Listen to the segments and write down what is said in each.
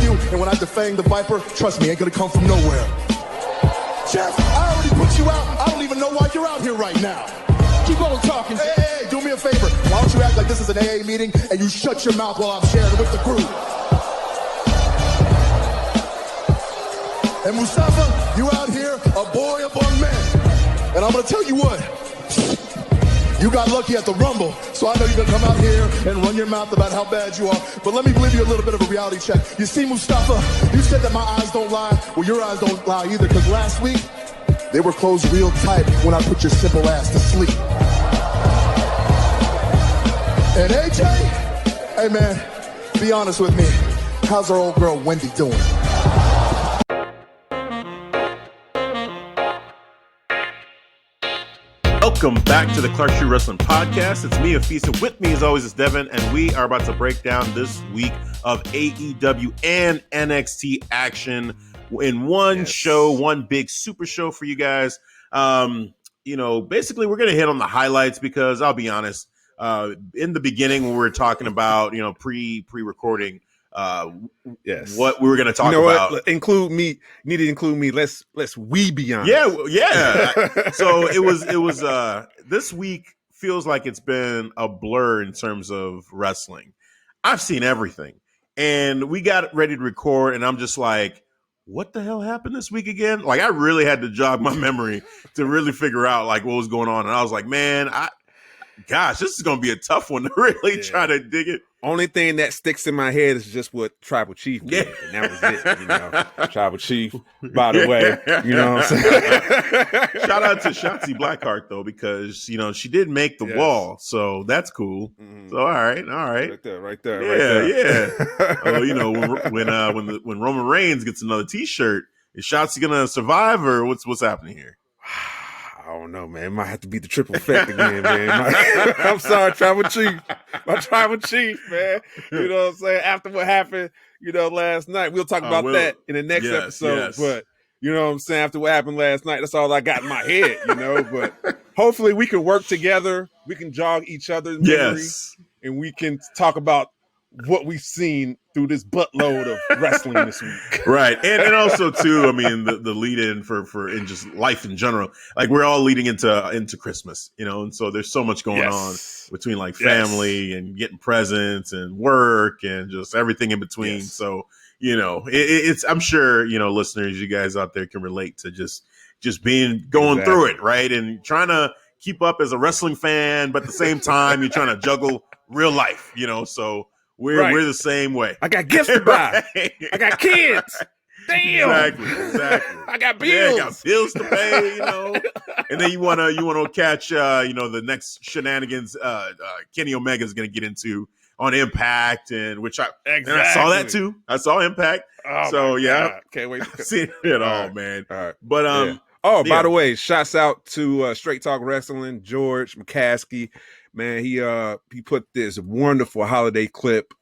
you, and when I defang the Viper, trust me, ain't gonna come from nowhere. Jeff, I already put you out. I don't even know why you're out here right now. Keep on talking. Hey, do me a favor. Why don't you act like this is an AA meeting and you shut your mouth while I'm sharing with the group? And Mustafa, you out here, a boy among men. And I'm gonna tell you what, you got lucky at the Rumble, so I know you're gonna come out here and run your mouth about how bad you are. But let me give you a little bit of a reality check. You see, Mustafa, you said that my eyes don't lie. Well, your eyes don't lie either, because last week, they were closed real tight when I put your simple ass to sleep. And AJ, hey man, be honest with me. How's our old girl Wendy doing? Welcome back to the Clark Street Wrestling Podcast. It's me, Hafeez, and with me as always is Devin, and we are about to break down this week of AEW and NXT action in one show, one big super show for you guys. Basically we're going to hit on the highlights because I'll be honest, in the beginning when we were talking about, pre-recording, what we were going to talk about. What? Include me. You need to include me. Let's we be honest. Yeah. So it was this week feels like it's been a blur in terms of wrestling. I've seen everything, and we got ready to record, and I'm just like, what the hell happened this week again? Like, I really had to jog my memory to really figure out like what was going on, and I was like, man, this is going to be a tough one to really try to dig it. Only thing that sticks in my head is just what Tribal Chief did, and that was it. Tribal Chief, by the way, you know what I'm saying? Shout out to Shotzi Blackheart, though, because, she did make the wall, so that's cool. Mm-hmm. So, all right. Right there. Yeah. When Roman Reigns gets another T-shirt, is Shotzi going to survive, or what's happening here? I don't know, man. It might have to be the triple effect again, man. I'm sorry, Tribal Chief. My Tribal Chief, man. You know what I'm saying? After what happened, last night. We'll talk about that in the next episode. Yes. But, you know what I'm saying? After what happened last night, that's all I got in my head, But hopefully we can work together. We can jog each other's memory. Yes. And we can talk about what we've seen through this buttload of wrestling this week. Right. And also too, I mean, the lead in for in just life in general, like we're all leading into Christmas, and so there's so much going on between like family and getting presents and work and just everything in between. Yes. So, it's, I'm sure, listeners, you guys out there can relate to just going through it. Right. And trying to keep up as a wrestling fan, but at the same time, you're trying to juggle real life, so we're the same way. I got gifts to buy. I got kids. Damn. Exactly. I got bills. Yeah, I got bills to pay, And then you wanna catch the next shenanigans Kenny Omega's gonna get into on Impact, and I saw that too. I saw Impact. Oh, so yeah. God. Can't wait to see it all, man. All right. But by the way, shouts out to Straight Talk Wrestling, George McCaskey. Man, he put this wonderful holiday clip,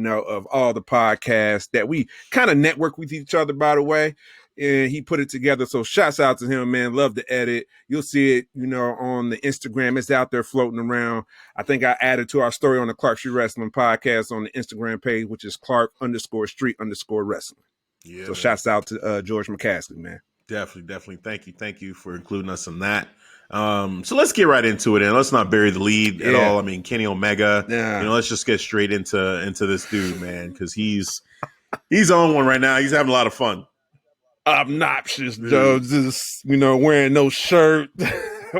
of all the podcasts that we kind of network with each other, by the way. And he put it together. So shouts out to him, man. Love the edit. You'll see it, on the Instagram. It's out there floating around. I think I added to our story on the Clark Street Wrestling Podcast on the Instagram page, which is Clark_Street_Wrestling. Yeah. So shouts out to George McCaskey, man. Definitely. Thank you for including us in that. So let's get right into it, and let's not bury the lead at all. I mean, Kenny Omega, let's just get straight into this dude, man, because he's on one right now. He's having a lot of fun. Obnoxious, though, just wearing no shirt.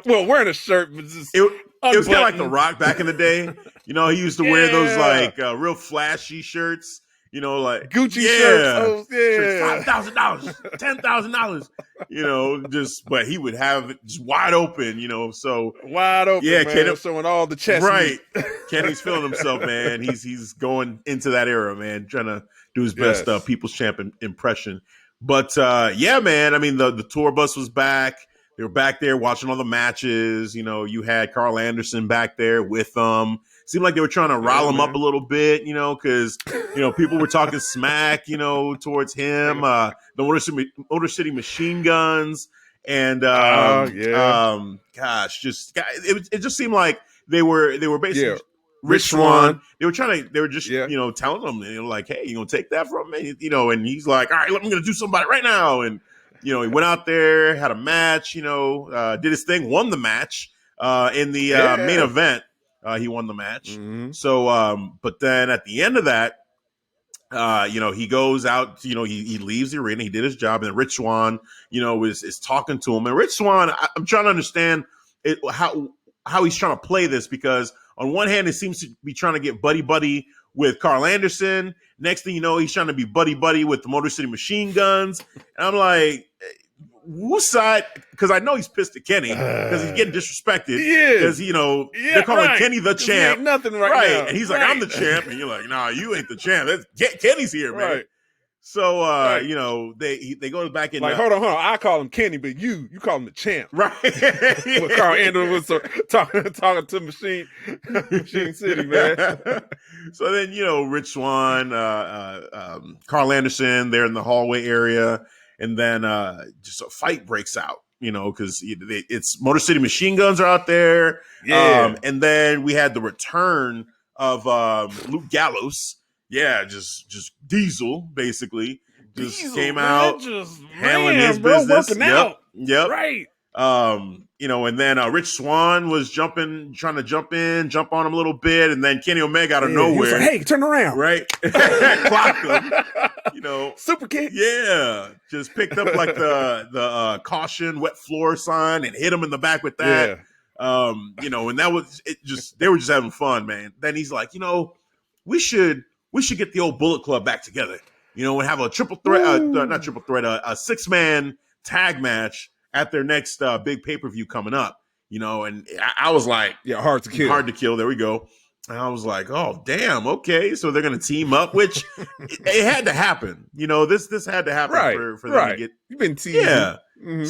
Well, wearing a shirt, but just it was kind of like The Rock back in the day. He used to wear those like real flashy shirts. Like Gucci shirts, $5,000, $10,000. But he would have it just wide open, so wide open. Yeah, man, showing all the chest. Right, Kenny's feeling himself, man. He's going into that era, man, trying to do his best People's Champ impression. But man, I mean the tour bus was back. They were back there watching all the matches. You had Carl Anderson back there with them. Seemed like they were trying to rile him up a little bit, because, people were talking smack, towards him. The Motor City Machine Guns. And, it just seemed like they were basically Rich Swann. They were just, telling him, like, hey, you gonna take that from me? And he's like, all right, I'm gonna do something right now. And, he went out there, had a match, did his thing, won the match. In the main event, he won the match. Mm-hmm. So, but then at the end of that, he goes out, he leaves the arena, he did his job, and then Rich Swann, is talking to him. And Rich Swann, I'm trying to understand how he's trying to play this, because on one hand, it seems to be trying to get buddy with Carl Anderson. Next thing you know, he's trying to be buddy with the Motor City Machine Guns. And I'm like, whose side? Because I know he's pissed at Kenny because he's getting disrespected. Because they're calling Kenny the champ. Ain't nothing right now. And he's like, I'm the champ, and you're like, nah, you ain't the champ. Kenny's here, man. Right. So they go back in. Like, hold on. I call him Kenny, but you call him the champ, right? When Carl Anderson was talking to Machine City, man. So then Rich Swann, Carl Anderson, they're in the hallway area. And then just a fight breaks out, because it's Motor City Machine Guns are out there. Yeah. And then we had the return of Luke Gallows. Yeah, just Diesel, basically. Just came out, handling his business. Working out. Yep. Right. And then Rich Swann was trying to jump on him a little bit, and then Kenny Omega out of nowhere. He was like, hey, turn around. Right. Clocked him. Super kick. Yeah. Just picked up like the caution, wet floor sign and hit him in the back with that. Yeah. And that was it. They were just having fun, man. Then he's like, we should get the old Bullet Club back together, and have a triple threat, not triple threat, a 6-man tag match at their next big pay-per-view coming up, and I was like, hard to kill. There we go. And I was like, oh, damn. Okay. So they're going to team up, which it had to happen. This had to happen for them to get. You've been teasing. Yeah. Mm-hmm.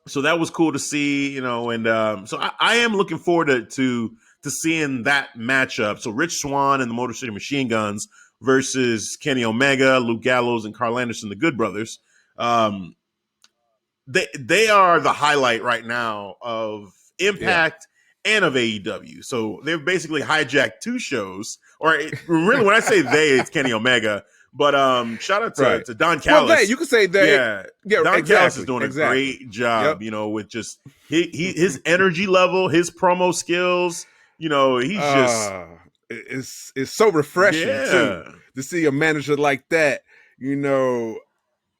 So that was cool to see, and so I am looking forward to seeing that matchup. So Rich Swann and the Motor City Machine Guns versus Kenny Omega, Luke Gallows, and Carl Anderson, the Good Brothers. They are the highlight right now of Impact and of AEW. So they've basically hijacked 2 shows. Or really, when I say they, it's Kenny Omega. But shout out to Don Callis. Well, you could say they. Yeah, Don Callis is doing a great job. With just his energy level, his promo skills. He's just it's so refreshing too to see a manager like that.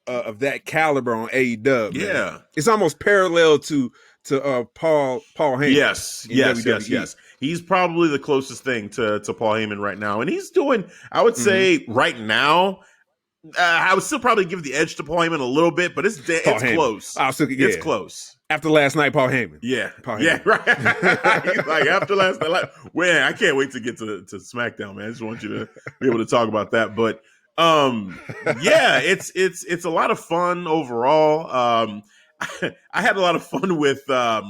Of that caliber on AEW. Yeah, man. It's almost parallel to Paul Heyman. Yes. He's probably the closest thing to Paul Heyman right now, and he's doing. I would say right now, I would still probably give the edge to Paul Heyman a little bit, but it's close. It's close. After last night, Paul Heyman. Yeah, Paul Heyman. Yeah, right. He's like after last night. Man, I can't wait to get to SmackDown, man. I just want you to be able to talk about that, but. It's a lot of fun overall. I had a lot of fun with what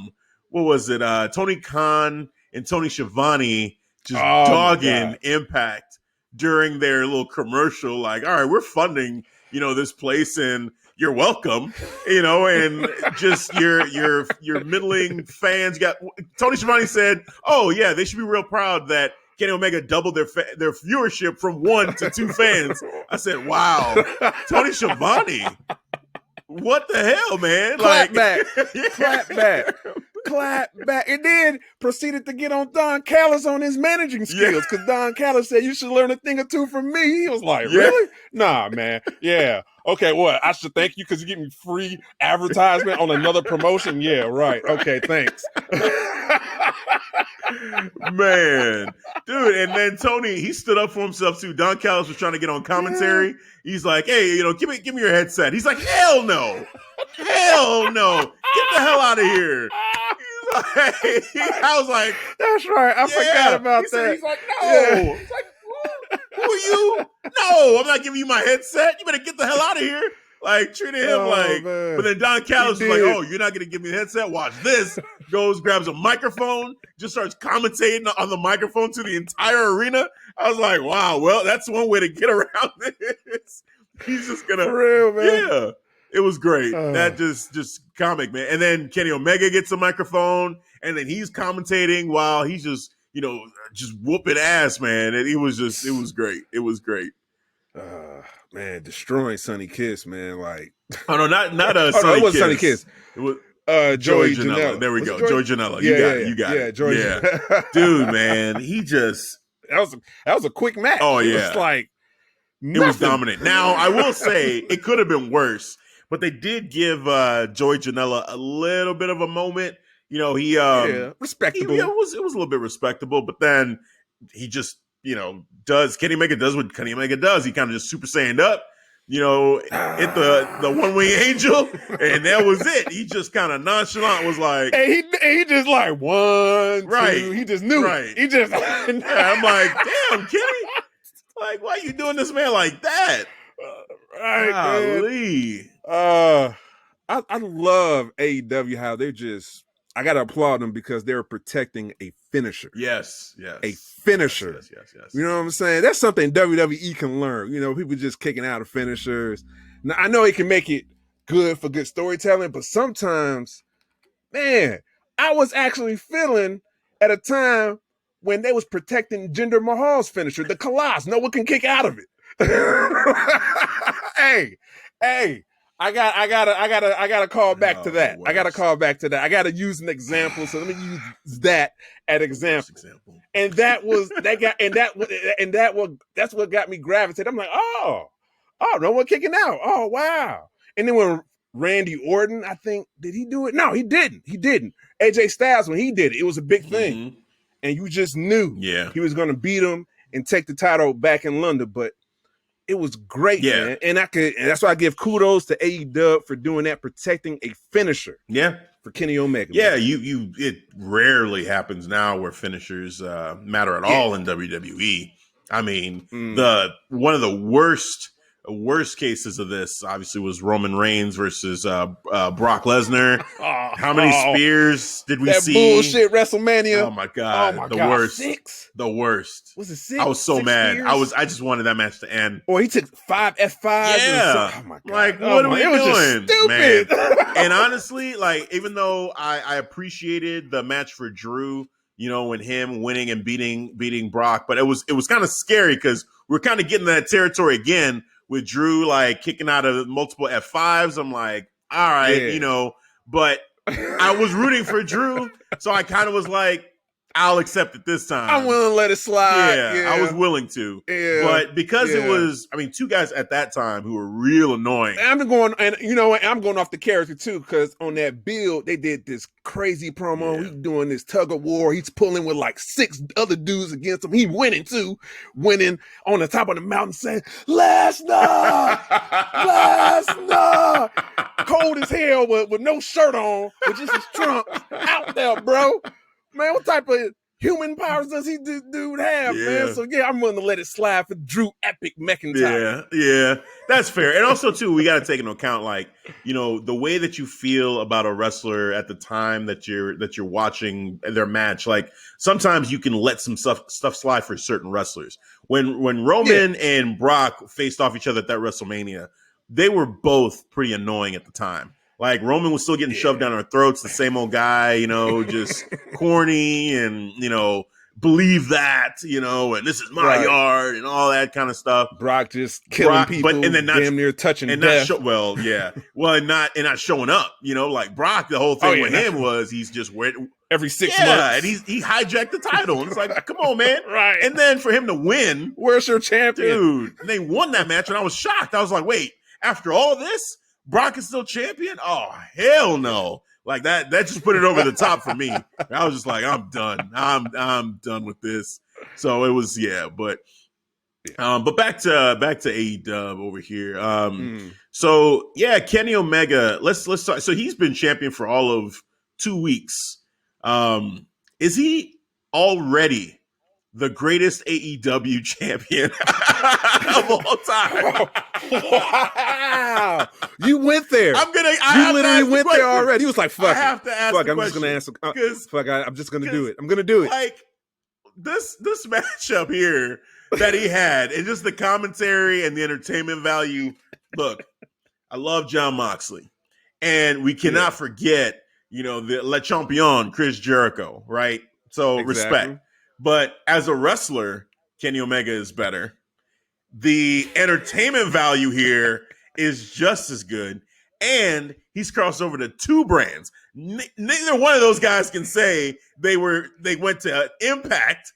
was it? Tony Khan and Tony Schiavone just dogging Impact during their little commercial. Like, all right, we're funding this place, and you're welcome. And just your middling fans got. Tony Schiavone said, "Oh yeah, they should be real proud that." Kenny Omega doubled their viewership from 1 to 2 fans. I said, wow, Tony Schiavone. What the hell, man? Clap back. And then proceeded to get on Don Callis on his managing skills because Don Callis said, you should learn a thing or two from me. He was like, really? Nah, man. Yeah. Okay, what? I should thank you because you give me free advertisement on another promotion? Yeah, right. Okay, thanks. Man, dude, and then Tony, he stood up for himself too. Don Callis was trying to get on commentary. Yeah. He's like, "Hey, give me your headset." He's like, "Hell no, get the hell out of here." I was like, "That's right, I forgot about that." He's like, "No," it's like, "Who are you? No, I'm not giving you my headset. You better get the hell out of here." Like, treating him man. But then Don Callis was like, oh, you're not going to give me the headset? Watch this. Goes, grabs a microphone, just starts commentating on the microphone to the entire arena. I was like, wow, well, that's one way to get around this. He's just going to. For real, man. Yeah. It was great. That just comic, man. And then Kenny Omega gets a microphone, and then he's commentating while he's just just whooping ass, man. And it was great. It was great. Man, destroying Sonny Kiss, man. Like, oh no, not Sonny it wasn't Sonny Kiss. It was Joey Janela. There we go. Joey Janela. You got it. Joey Dude, man, he just that was a quick match. Oh yeah, it was like nothing. It was dominant. Now I will say it could have been worse, but they did give Joey Janela a little bit of a moment. He respectable. It was a little bit respectable, but then he just does Kenny Omega does what Kenny Omega does. He kind of just Super Saiyaned up. Hit the one wing angel, and that was it. He just kind of nonchalant was like, and he just like 1, 2. He just knew. Right. He just. I'm like, damn, Kenny. Like, why are you doing this man like that? Golly. I love AEW how they're just. I gotta applaud them because they're protecting a finisher. Yes. A finisher. Yes. You know what I'm saying? That's something WWE can learn. People just kicking out of finishers. Now, I know it can make it good for good storytelling, but sometimes, man, I was actually feeling at a time when they was protecting Jinder Mahal's finisher, the Colossus. No one can kick out of it. Hey. I gotta call back to that. I gotta call back to that. I gotta use an example. So let me use that as example. And that's what got me gravitated. I'm like, oh, no one kicking out. Oh, wow. And then when Randy Orton, I think, did he do it? No, he didn't. AJ Styles, when he did it, it was a big thing. Mm-hmm. And you just knew he was going to beat him and take the title back in London. But it was great, man. And that's why I give kudos to AEW for doing that, protecting a finisher. Yeah. For Kenny Omega. Yeah, it rarely happens now where finishers matter at all in WWE. I mean, one of the worst cases of this obviously was Roman Reigns versus Brock Lesnar. How many spears did we see? That bullshit WrestleMania. Oh my god, the worst. 6? The worst. Was it 6? I was so 6 mad. spears? I just wanted that match to end. Or he took 5 F5s. Yeah. Oh my god. Like, what are we doing? It was just stupid. Man. And honestly, like, even though I appreciated the match for Drew, when him winning and beating Brock, but it was kind of scary because we're kind of getting that territory again with Drew like kicking out of multiple F5s. I'm like, all right, but I was rooting for Drew, so I kind of was like, I'll accept it this time. I'm willing to let it slide. Yeah, I was willing to. Yeah. But because it was, two guys at that time who were real annoying. I'm going off the character too, because on that build, they did this crazy promo. He's doing this tug of war. He's pulling with like 6 other dudes against him. He winning on the top of the mountain saying, Lesnar! Cold as hell with no shirt on, with just his trunks out there, bro. Man, what type of human powers does this dude have, man? So, I'm willing to let it slide for Drew Epic McIntyre. Yeah, that's fair. And also, too, we got to take into account, like, the way that you feel about a wrestler at the time that you're watching their match. Like, sometimes you can let some stuff slide for certain wrestlers. When Roman and Brock faced off each other at that WrestleMania, they were both pretty annoying at the time. Like, Roman was still getting shoved down our throats, the same old guy, just corny and, believe that, and this is my yard and all that kind of stuff. Brock just killing people, and then damn near touching and death. And not showing up, like Brock, the whole thing with him was he's just every 6 months. And he hijacked the title. And it's like, come on, man. Right. And then for him to win. Where's your champion? Dude, they won that match, and I was shocked. I was like, wait, after all this, Brock is still champion? Oh, hell no. Like that just put it over the top for me. I was just like, I'm done. I'm done with this. So it was, but back to AEW over here. So Kenny Omega, let's start. So he's been champion for all of 2 weeks. Is he already the greatest AEW champion of all time? Wow. You went there. You literally went there already. He was like, fuck. I have to ask fuck, the I'm question. just going to answer. Fuck, I'm just going to do it. I'm going to do it. Like, this matchup here that he had, and just the commentary and the entertainment value. Look, I love Jon Moxley. And we cannot forget, the Le Champion, Chris Jericho, right? So respect. But as a wrestler, Kenny Omega is better. The entertainment value here is just as good. And he's crossed over to 2 brands. Neither one of those guys can say they went to Impact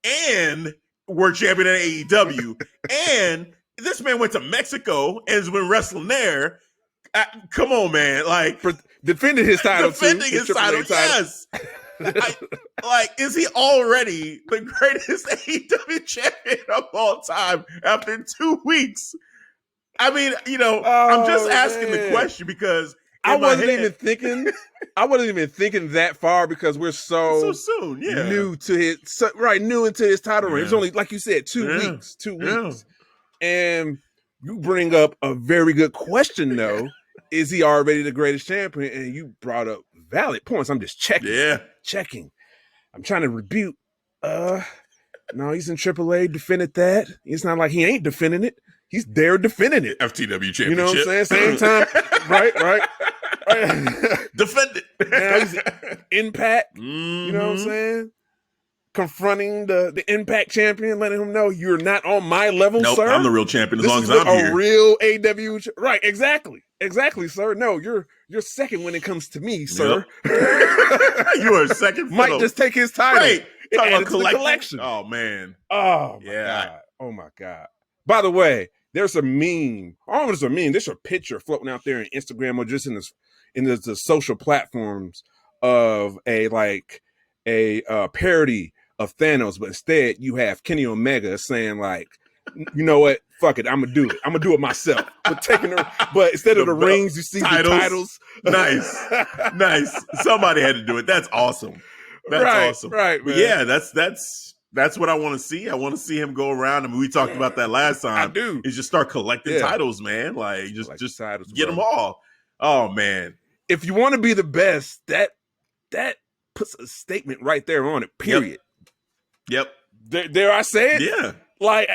and were champion at AEW. And this man went to Mexico and has been wrestling there. Come on, man! Like defending his title, his title. Yes. Is he already the greatest AEW champion of all time after 2 weeks? I mean, I'm just asking the question because I wasn't even thinking that far because we're so soon, new to new into his title reign. It's only, like you said, 2 weeks. And you bring up a very good question, though. Is he already the greatest champion? And you brought up valid points. I'm just checking. Yeah. Checking. I'm trying to rebuke. No, he's in AAA, defended that. It's not like he ain't defending it. He's there defending it. FTW championship. You know what I'm saying? Same time. right. Defend it. Now he's Impact. You know what I'm saying? Confronting the Impact champion, letting him know you're not on my level, sir. I'm the real champion as long as I'm here. A real AW, right? Exactly, sir. No, you're second when it comes to me, sir. Yep. You are second. Might just take his title. Right. Talk about collection. Oh man. Oh my god. Oh my god. By the way, there's a meme. Oh, there's a meme. There's a picture floating out there on Instagram or just in the social platforms of a parody of Thanos, but instead you have Kenny Omega saying like, you know what? Fuck it, I'm gonna do it. I'm gonna do it myself. But instead of the rings, you see the titles. Nice. Somebody had to do it. That's awesome. That's awesome. Right, man. But yeah, that's what I want to see. I want to see him go around. I mean, we talked about that last time. I do. Is just start collecting titles, man. Like just titles, get them all. Oh man. If you want to be the best, that puts a statement right there on it. Period. Yep. Dare I say it? Yeah. Like,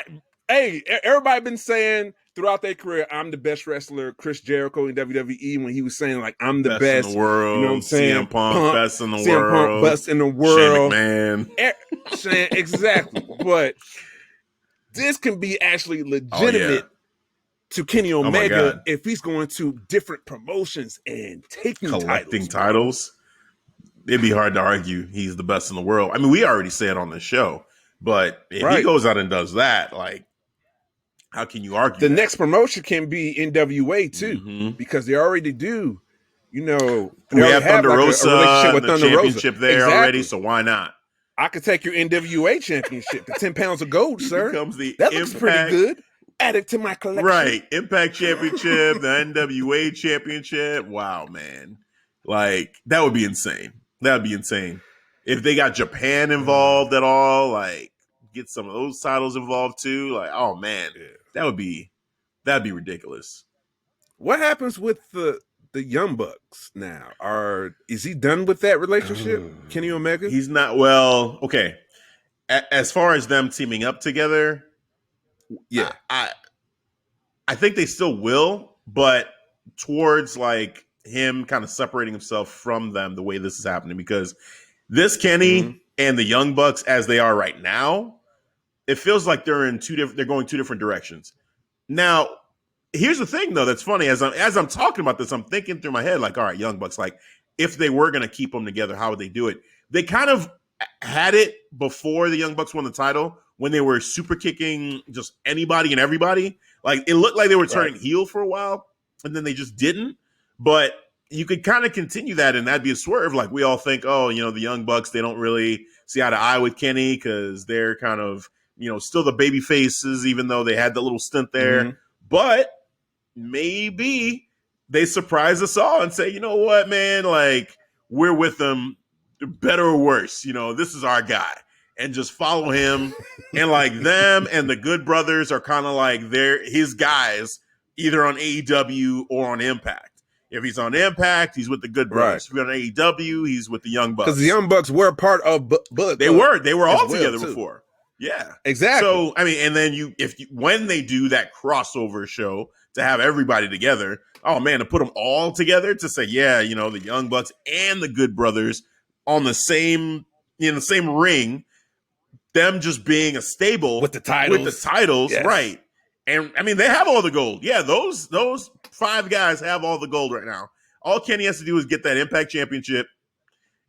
hey, everybody been saying throughout their career, I'm the best wrestler. Chris Jericho in WWE, when he was saying like, I'm the best in the world. You know what I'm saying? CM Punk, best in the world. CM Punk, best in the world. Shane McMahon. Exactly. But this can be actually legitimate to Kenny Omega if he's going to different promotions and collecting titles. It'd be hard to argue he's the best in the world. I mean, we already said on the show, but if he goes out and does that, like, how can you argue? The next promotion can be NWA too, because they already do. You know, we have Thunder Rosa, relationship with the Thunder championship Rosa. there already. So why not? I could take your NWA championship, the 10 pounds of gold, sir. That looks Impact, pretty good. Add it to my collection. Right, Impact Championship, the NWA Championship. Wow, man, like that would be insane. That would be insane if they got Japan involved at all. Like, get some of those titles involved too. Like, oh man, that'd be ridiculous. What happens with the Young Bucks now? Is he done with that relationship, Kenny Omega? He's not. Well, okay. As far as them teaming up together, yeah, I think they still will, but towards like him kind of separating himself from them the way this is happening, because this Kenny and the Young Bucks as they are right now, it feels like they're going two different directions. Now, here's the thing though that's funny, as I'm talking about this, I'm thinking through my head like, all right, Young Bucks, like if they were going to keep them together, how would they do it? They kind of had it before the Young Bucks won the title when they were super kicking just anybody and everybody. Like it looked like they were turning heel for a while and then they just didn't. But you could kind of continue that and that'd be a swerve. Like we all think, oh, you know, the Young Bucks, they don't really see eye to eye with Kenny because they're kind of, you know, still the baby faces, even though they had the little stint there. But maybe they surprise us all and say, you know what, man, like we're with them, better or worse. You know, this is our guy. And just follow him. And like them and the Good Brothers are kind of like his guys, either on AEW or on Impact. If he's on Impact, he's with the Good Brothers. If he's on AEW, he's with the Young Bucks. Because the Young Bucks were part of Bullet They were all together before. Yeah. Exactly. So, I mean, and then when they do that crossover show to have everybody together, oh man, to put them all together to say, yeah, you know, the Young Bucks and the Good Brothers on the same ring, them just being a stable with the titles, yes. Right? And I mean, they have all the gold. Yeah, those 5 guys have all the gold right now. All Kenny has to do is get that Impact Championship,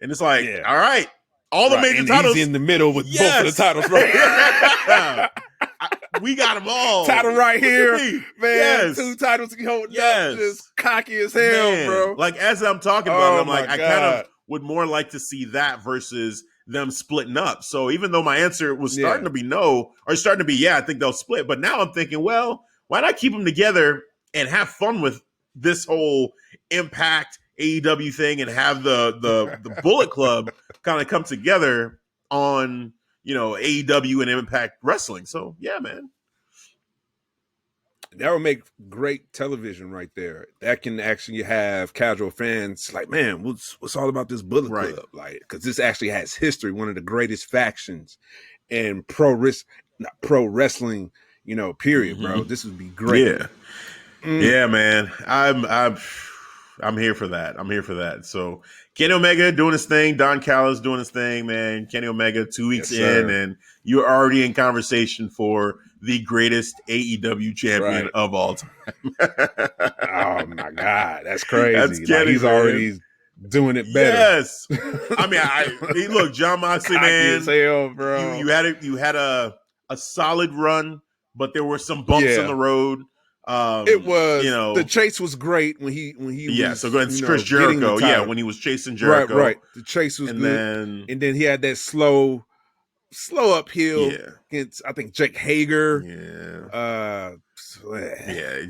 and it's like, all right, all the major titles. He's in the middle with both of the titles, right? We got them all. Title right here, man. Yes. 2 titles he holding up, just cocky as hell, bro. Like as I'm talking about it, I'm like, I kind of would more like to see that versus them splitting up. So even though my answer was starting to be no, or starting to be I think they'll split. But now I'm thinking, well, why not keep them together and have fun with this whole Impact AEW thing and have the Bullet Club kind of come together on, AEW and Impact Wrestling. So yeah, man. That would make great television right there. That can actually have casual fans like, man, what's all about this Bullet Club? Like, because this actually has history. One of the greatest factions in pro wrestling, period, bro. This would be great. Yeah, yeah, man. I'm here for that. I'm here for that. So Kenny Omega doing his thing. Don Callis doing his thing, man. Kenny Omega 2 weeks in, and you're already in conversation for the greatest AEW champion of all time. Oh my God, that's crazy. That's Kenny, he's already doing it better. Yes, I mean, look, Jon Moxley, man, as hell, bro. You had a solid run, but there were some bumps on the road. It was, the chase was great when he was, so go ahead, Chris Jericho, when he was chasing Jericho, right. The chase was good, and then he had that slow uphill against, I think, Jake Hager.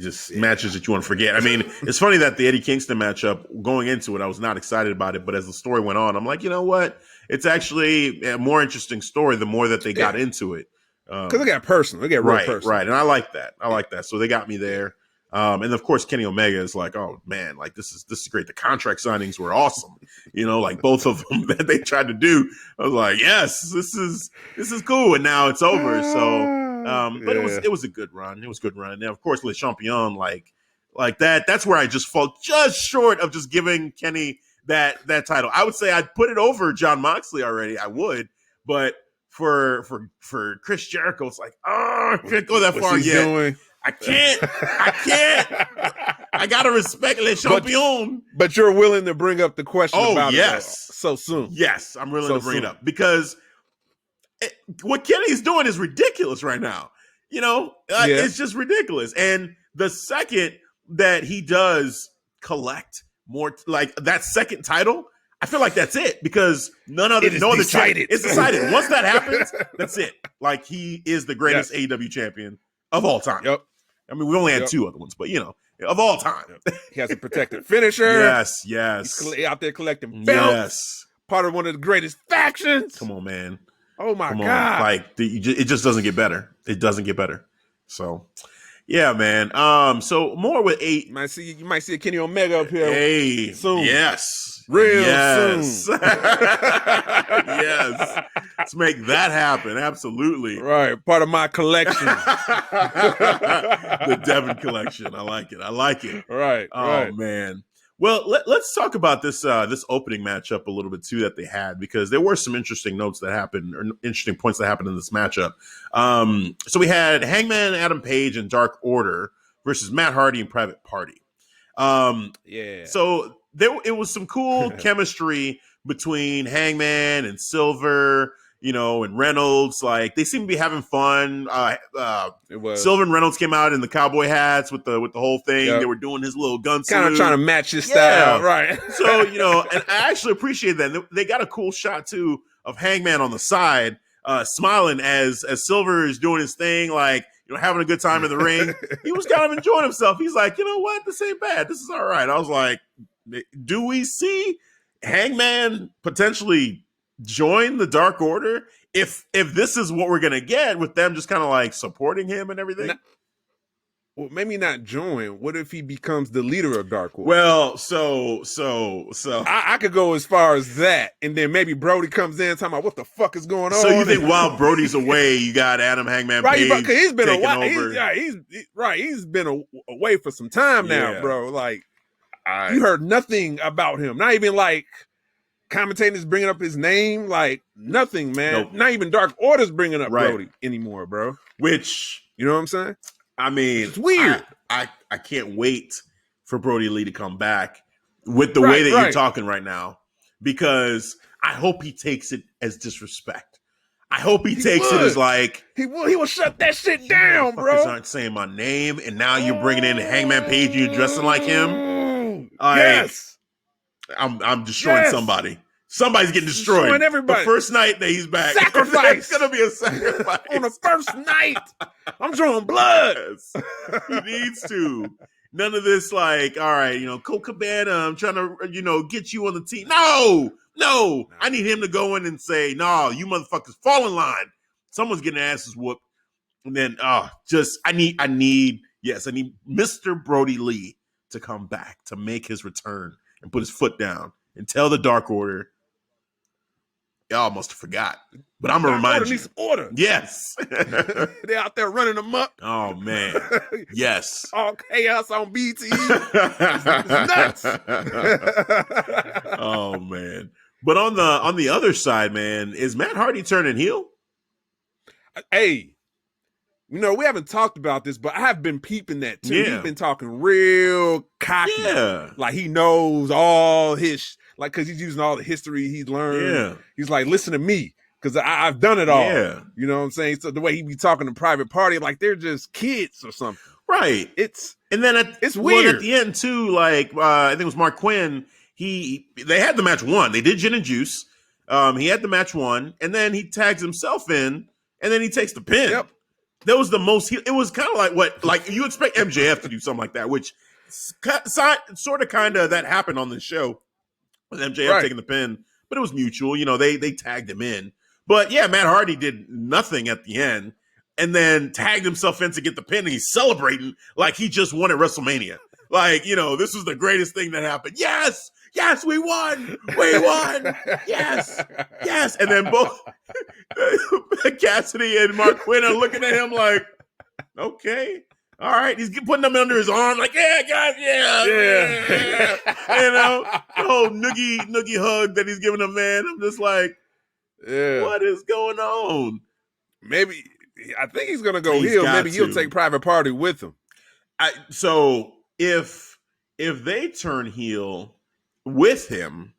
Just matches that you want to forget. I mean, it's funny that the Eddie Kingston matchup, going into it, I was not excited about it, but as the story went on, I'm like, you know what? It's actually a more interesting story the more that they got into it. Because they got personal. They get real personal. Right. And I like that. So they got me there. And of course, Kenny Omega is like, oh man, like this is great. The contract signings were awesome. Like both of them that they tried to do. I was like, yes, this is cool. And now it's over. So, but it was a good run. It was a good run. And of course, Le Champion, like that. That's where I just fall just short of just giving Kenny that title. I would say I'd put it over Jon Moxley already. I would, but for Chris Jericho, it's like, I can't go that far yet. Doing? I can't. I gotta respect Le Champion. But you're willing to bring up the question about it so soon. Yes, I'm willing to bring it up because what Kenny's doing is ridiculous right now. It's just ridiculous. And the second that he does collect more, like that second title, I feel like that's it because no other decided. It's decided. Once that happens, that's it. Like he is the greatest AEW champion of all time. Yep. I mean, we only had 2 other ones, but of all time. He has a protected finisher. Yes. He's out there collecting belts. Yes. Part of one of the greatest factions. Come on, man. Oh my God. Like it just doesn't get better. It doesn't get better. So, yeah, man. So more with 8. You might see a Kenny Omega up here soon. Yes. Real soon. Yes. Let's make that happen. Absolutely. Right. Part of my collection. The Devin collection. I like it. Right. Oh, man. Well, let's talk about this opening matchup a little bit too that they had, because there were some interesting notes that happened, or interesting points that happened in this matchup. So we had Hangman Adam Page and Dark Order versus Matt Hardy and Private Party. So it was some cool chemistry between Hangman and Silver, and Reynolds. Like they seem to be having fun. Silver and Reynolds came out in the cowboy hats with the whole thing. Yep. They were doing his little gun salute. Kind of trying to match his style, right? So, and I actually appreciate that. They got a cool shot too of Hangman on the side, smiling as Silver is doing his thing, like, having a good time in the ring. He was kind of enjoying himself. He's like, you know what? This ain't bad. This is all right. I was like, do we see Hangman potentially join the Dark Order if this is what we're gonna get, with them just kind of like supporting him and everything? Well, maybe not join. What if he becomes the leader of Dark Order? Well, so I could go as far as that, and then maybe Brody comes in talking about what the fuck is going on. So you think while Brody's away, you got Adam Hangman Page, right? Because he's been a while. Over. He's been away for some time now, bro. Like you heard nothing about him. Not even like commentators bringing up his name, like nothing, man. Nope. Not even Dark Order's bringing up Right. Brody anymore, bro. Which, you know what I'm saying? I mean, it's weird. I can't wait for Brody Lee to come back with the way that you're talking right now, because I hope he takes it as disrespect. I hope he takes it as like he will shut that shit down, bro. Aren't saying my name, and now you're bringing in Hangman Page, you're dressing like him. Yes, I'm destroying somebody. Somebody's getting destroyed. Destroying everybody. The first night that he's back, sacrifice. It's gonna be a sacrifice on the first night. I'm drawing blood. Yes. He needs to. None of this, like, all right, Colt Cabana, I'm trying to, get you on the team. No. I need him to go in and say, no, you motherfuckers fall in line. Someone's getting their asses whooped. And then, I need Mr. Brody Lee to come back, to make his return and put his foot down and tell the Dark Order, y'all must have forgot. But I'm going to remind you. Needs order. Yes. They're out there running amok. Oh, man. Yes. All chaos on BT. It's nuts. Oh, man. But on the other side, man, is Matt Hardy turning heel? Hey, we haven't talked about this, but I have been peeping that too. Yeah. He's been talking real cocky. Yeah. Like he knows all his, like, because he's using all the history he's learned. Yeah. He's like, listen to me, because I've done it all. Yeah. You know what I'm saying? So the way he be talking to Private Party, like they're just kids or something. Right. It's weird. Well, at the end, too, like, I think it was Mark Quinn, they had the match won. They did Gin and Juice. He had the match won, and then he tags himself in, and then he takes the pin. Yep. That was the most. It was kind of like you expect MJF to do something like that, which sort of kind of that happened on this show with MJF taking the pin, but it was mutual. They tagged him in, but yeah, Matt Hardy did nothing at the end, and then tagged himself in to get the pin, and he's celebrating like he just won at WrestleMania. Like, this was the greatest thing that happened. Yes, we won. Yes. And then both Cassidy and Mark Quinn are looking at him like, okay, all right. He's putting them under his arm like, yeah, guys, yeah. The whole noogie hug that he's giving him, man. I'm just like, what is going on? Maybe, I think he's going to go heel. Maybe he'll take Private Party with him. So if they turn heel with him,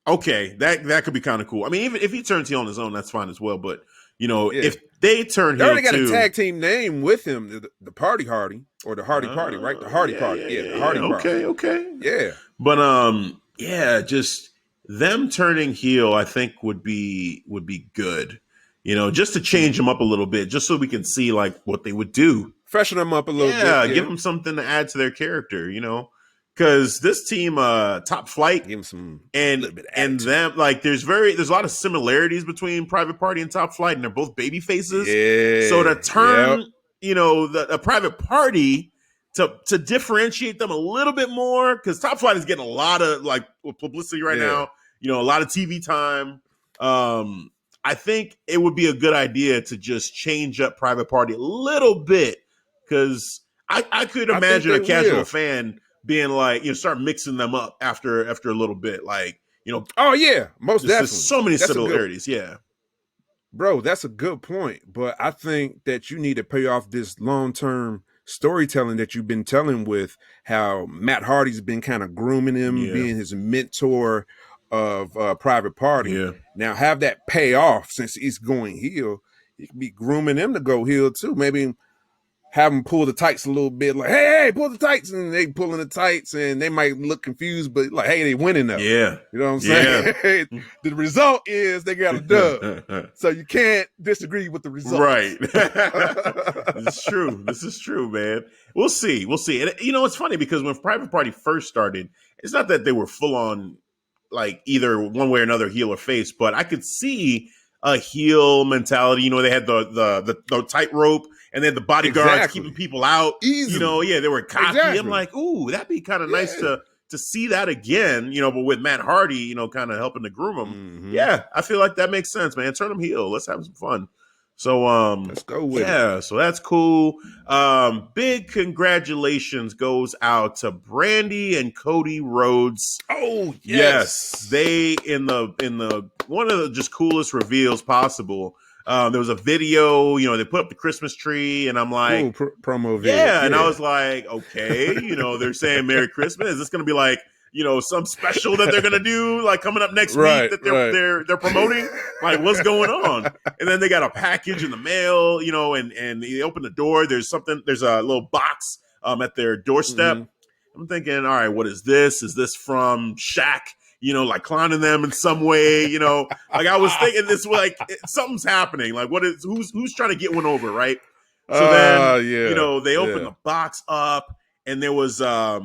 okay, that could be kind of cool. I mean, even if he turns heel on his own, that's fine as well. But if they turn heel, they already got a tag team name with him, the Party Hardy or the Hardy Party, right? The Hardy Party, the Hardy Party. Okay, yeah. But just them turning heel, I think would be good. Just to change them up a little bit, just so we can see like what they would do. Freshen them up a little bit. Yeah, give them something to add to their character, because this team, Top Flight, give them some and them, like there's a lot of similarities between Private Party and Top Flight, and they're both baby faces. Yeah. So to turn, a Private Party to differentiate them a little bit more, because Top Flight is getting a lot of like publicity right now. A lot of TV time. I think it would be a good idea to just change up Private Party a little bit, because I could imagine a casual fan being like, start mixing them up after a little bit, like, Oh yeah, most definitely. So many similarities, Bro, that's a good point, but I think that you need to pay off this long-term storytelling that you've been telling with how Matt Hardy's been kind of grooming him, being his mentor of Private Party. Yeah. Now have that pay off since he's going heel. You can be grooming him to go heel too. Maybe have them pull the tights a little bit, like, hey, pull the tights, and they pulling the tights, and they might look confused, but like, hey, they winning though. Yeah. You know what I'm saying? The result is they got a dub. So you can't disagree with the result. Right. This is true, man. We'll see. And it's funny because when Private Party first started, it's not that they were full on like either one way or another, heel or face, but I could see a heel mentality. They had the tightrope, and they had the bodyguards keeping people out. Easy. They were cocky. Exactly. I'm like, ooh, that'd be kind of nice to see that again, but with Matt Hardy, kind of helping to groom him. Mm-hmm. Yeah, I feel like that makes sense, man. Turn him heel. Let's have some fun. So let's go with it. So that's cool. Big congratulations goes out to Brandy and Cody Rhodes. Oh yes, they in the one of the just coolest reveals possible. There was a video, they put up the Christmas tree, and I'm like, promo video. Yeah, and I was like, okay, they're saying Merry Christmas. Is this going to be like, some special that they're going to do, like coming up next week that they're promoting? Like, what's going on? And then they got a package in the mail, and they open the door. There's a little box at their doorstep. Mm-hmm. I'm thinking, all right, what is this? Is this from Shaq? Like clowning them in some way, like I was thinking this was like something's happening. Like who's trying to get one over, right? So then, they opened the box up, and there was a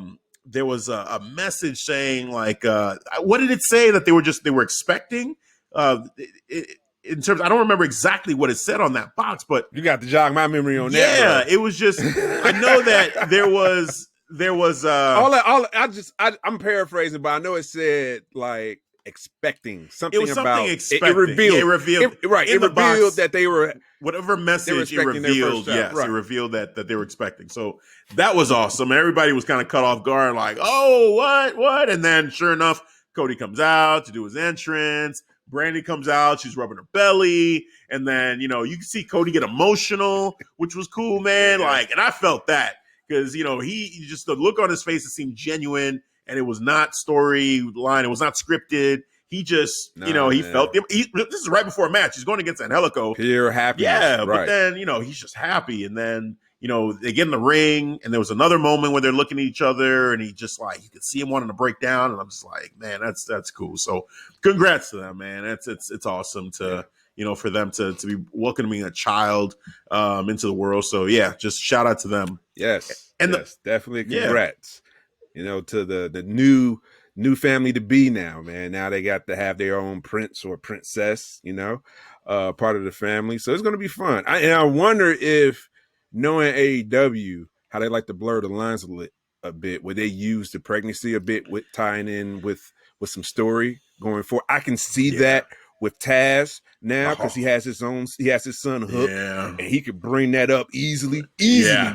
message saying like, what did it say that they were expecting? In terms, I don't remember exactly what it said on that box, but you got to jog my memory on that. Yeah, it was just I know that there was I'm paraphrasing, but I know it said like expecting something. It was something about expecting. It revealed. Yeah, it revealed. It revealed box, that they were whatever message it revealed. Yes, right. It revealed that they were expecting. So that was awesome. Everybody was kind of caught off guard, like, oh, what? And then sure enough, Cody comes out to do his entrance. Brandy comes out. She's rubbing her belly. And then, you can see Cody get emotional, which was cool, man. Like, and I felt that. Because, he just the look on his face, it seemed genuine, and it was not storyline. It was not scripted. He just, he felt this is right before a match. He's going against Angelico. Pure happiness. Yeah, right. But then, he's just happy. And then, they get in the ring, and there was another moment where they're looking at each other, and he just like, you could see him wanting to break down. And I'm just like, man, that's cool. So congrats to them, man. It's awesome to, for them to be welcoming a child into the world. So yeah, just shout out to them. Yes. And definitely congrats. To the new family to be now, man. Now they got to have their own prince or princess, part of the family. So it's going to be fun. I wonder if, knowing AEW, how they like to blur the lines a bit, where they use the pregnancy a bit with tying in with some story going forward. I can see that with Taz now, because he has his son Hook, and he could bring that up easily,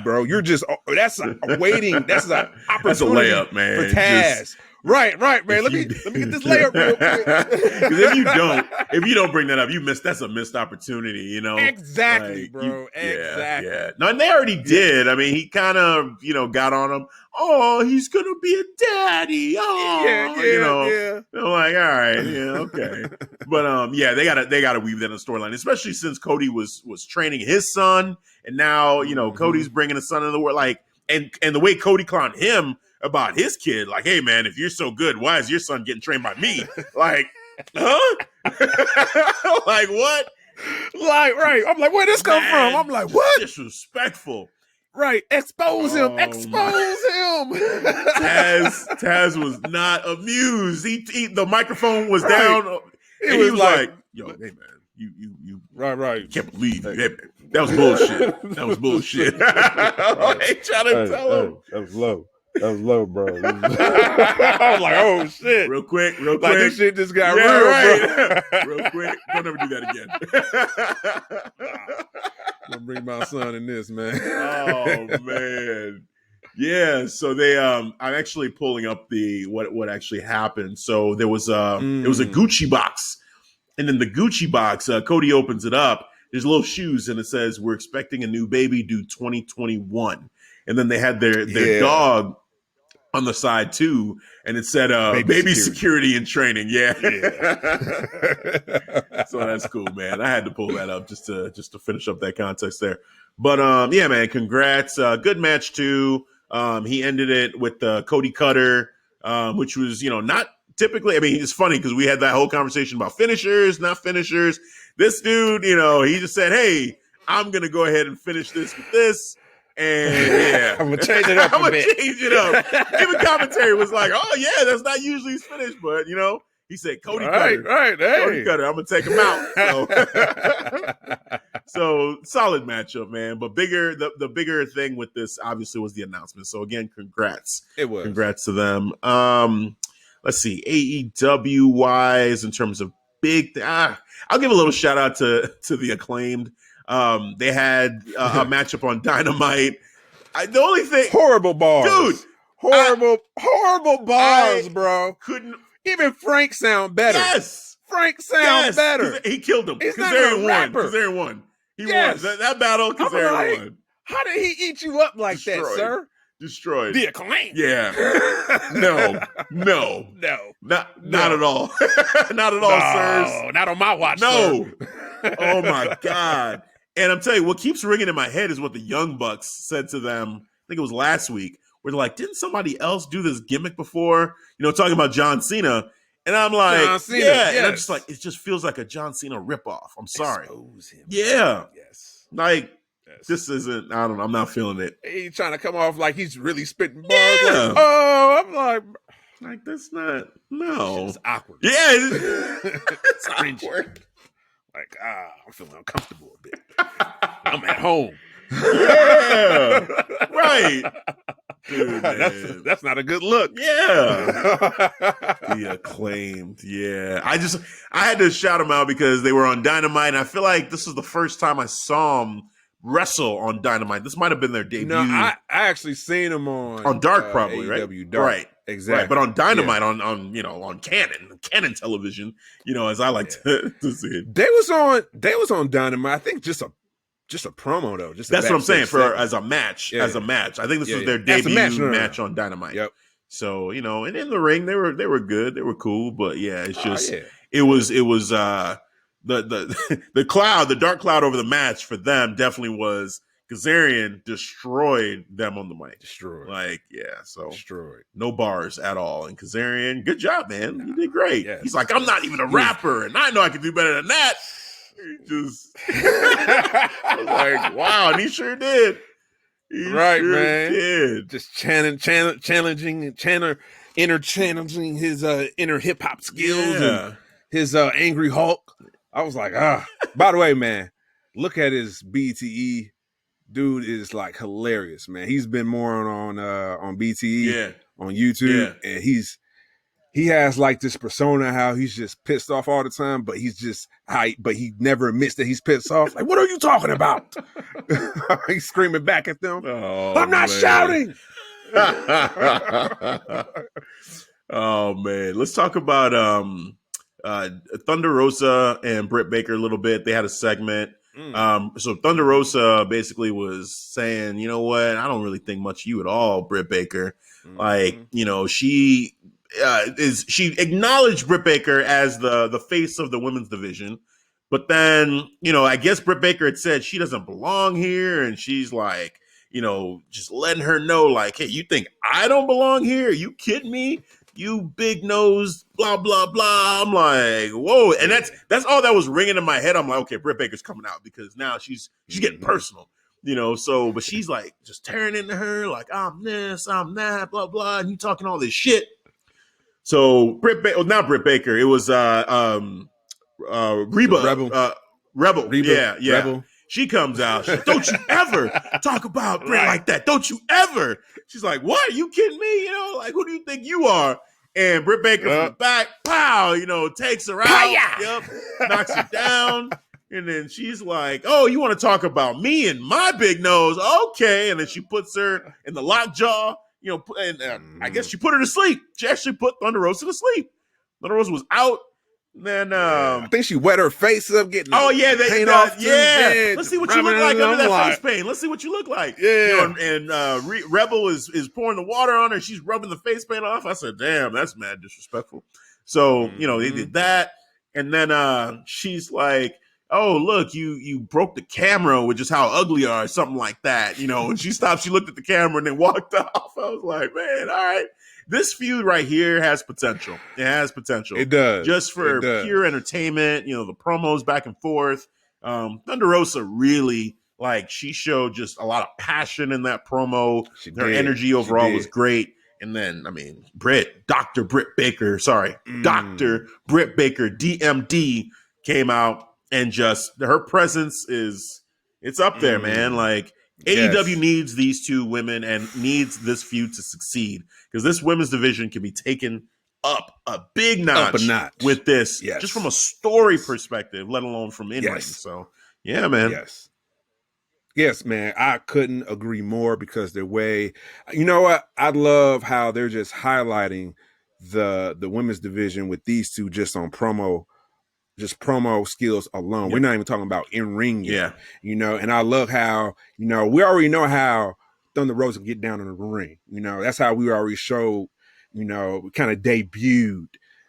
bro. You're just that's an opportunity that's a layup, man, for Taz. Right, man. Let me get this layup real quick. Because if you don't bring that up, that's a missed opportunity, Exactly, like, bro. Exactly. Yeah. No, and they already did. I mean, he kind of, got on him. Oh, he's gonna be a daddy. Oh, They're like, all right, okay. But they gotta weave that in the storyline, especially since Cody was training his son, and now Cody's bringing a son into the world. Like, and the way Cody clowned him about his kid, like, hey man, if you're so good, why is your son getting trained by me? Like, huh? Like what? Like, right. I'm like, where'd this come from? I'm like, what? Disrespectful. Right. Expose him. Expose him. Taz was not amused. The microphone was down. And he was like, yo, hey man, you right. Can't believe you. Hey, man, that was bullshit. I ain't trying to tell him. That was low, bro. I was like, oh shit. Real quick. Like, this shit just got real, right. Bro. Real quick. Don't ever do that again. I'm gonna bring my son in this, man. Oh man. Yeah, so they I'm actually pulling up what actually happened. So there was it was a Gucci box. And in the Gucci box, Cody opens it up. There's little shoes, and it says, "We're expecting a new baby due 2021." And then they had their dog on the side too, and it said baby security and training. Yeah. So that's cool, man. I had to pull that up just to finish up that context there. But yeah, man, congrats. Good match too. He ended it with Cody Cutter, which was, not typically. I mean, it's funny because we had that whole conversation about finishers, not finishers. This dude, he just said, hey, I'm going to go ahead and finish this with this. And I'm going to change it up a bit. Change it up. Even commentary was like, oh, yeah, that's not usually his finish. But, he said, Cody Cutter. Right. Hey. Cody Cutter. I'm going to take him out. So solid matchup, man. But the bigger thing with this, obviously, was the announcement. So, again, congrats. It was. Congrats to them. Let's see. AEW-wise, in terms of big... I'll give a little shout-out to the Acclaimed. They had a matchup on Dynamite. The only thing, horrible bars, dude. Horrible bars, bro. Couldn't even Frank sound better. Yes, Frank sound better. He killed him. Kazarian won. He won that battle. Kazarian won. How did he eat you up like that, sir? Destroyed. The Acclaim. Yeah. No. Not at all. Not at all, sirs. Not on my watch. No. Sir. Oh my God. And I'm telling you, what keeps ringing in my head is what the Young Bucks said to them. I think it was last week, where they're like, "Didn't somebody else do this gimmick before?" Talking about John Cena. And I'm like, John Cena, yes. And I'm just like, it just feels like a John Cena ripoff. I'm sorry. Expose him. Yeah. Yes. Like, this isn't, I don't know. I'm not feeling it. He's trying to come off like he's really spitting bars. Yeah. I'm like, that's not, no. It's awkward. Yeah. It's awkward. Like, I'm feeling uncomfortable a bit. I'm at home. Yeah. Right. Dude, that's not a good look. Yeah. The Acclaimed. Yeah. I had to shout them out because they were on Dynamite, and I feel like this is the first time I saw them wrestle on Dynamite. This might have been their debut. No, I actually seen them on Dark, probably, AEW right? Dark. Right. Exactly. Right. But on Dynamite, on Canon television, as I like to see it. They was on Dynamite. I think just a promo though. That's what I'm saying as a match. Yeah. As a match, I think this was their debut match on Dynamite. Yep. So and in the ring they were good, they were cool, but yeah, it's just it was the dark cloud over the match for them definitely was. Kazarian destroyed them on the mic. Destroyed. Destroyed. No bars at all. And Kazarian, good job, man. You did great. Yes. He's like, I'm not even a rapper, and I know I can do better than that. He just I was like, wow, and he sure did. He man. Did. Just challenging his inner hip hop skills and his angry Hulk. I was like, By the way, man, look at his BTE. Dude is like hilarious, man. He's been more on BTE on YouTube, and he has like this persona how he's just pissed off all the time, but but he never admits that he's pissed off. Like, what are you talking about? He's screaming back at them. Oh, I'm not shouting. Oh man, let's talk about Thunder Rosa and Britt Baker a little bit. They had a segment. So Thunder Rosa basically was saying, you know what, I don't really think much of you at all, Britt Baker. Like, she acknowledged Britt Baker as the face of the women's division, but then, I guess Britt Baker had said she doesn't belong here, and she's like, just letting her know, like, hey, you think I don't belong here? Are you kidding me? You big nose, blah, blah, blah. I'm like, whoa. And that's all that was ringing in my head. I'm like, okay, Britt Baker's coming out because now she's getting personal, but she's like just tearing into her, like, I'm this, I'm that, blah, blah. And you talking all this shit. So not Britt Baker. It was Reba. Rebel. Reba, yeah. Rebel. She comes out. She's like, don't you ever talk about Britt like that. Don't you ever. She's like, what? Are you kidding me? Like, who do you think you are? And Britt Baker from the back, pow, takes her out. Yep, knocks her down. And then she's like, oh, you want to talk about me and my big nose? Okay. And then she puts her in the lockjaw, I guess she put her to sleep. She actually put Thunder Rosa to sleep. Thunder Rosa was out. Then I think she wet her face up getting paint off. Let's see what you look like under that face paint. Let's see what you look like. Yeah. Rebel is pouring the water on her. She's rubbing the face paint off. I said, damn, that's mad disrespectful. So, they did that. And then she's like, oh, look, you broke the camera, which is how ugly you are, something like that. And she stopped, she looked at the camera and then walked off. I was like, man, all right. This feud right here has potential. It has potential. It does. Just for pure entertainment, the promos back and forth. Thunder Rosa really, she showed just a lot of passion in that promo. Her energy overall was great. And then, Dr. Britt Baker, Dr. Britt Baker, DMD, came out and just, her presence it's up there, man. AEW needs these two women and needs this feud to succeed because this women's division can be taken up a big notch, with this, just from a story perspective, let alone from in-ring. So, yeah, man. Yes. Yes, man, I couldn't agree more because the way, you know what, I love how they're just highlighting the women's division with these two just on promo, just promo skills alone. Yep. We're not even talking about in ring yet, Yeah. you know. And I love how, you know, we already know how Thunder Rosa can get down in the ring. You know, that's how we already showed, you know, we kind of debuted,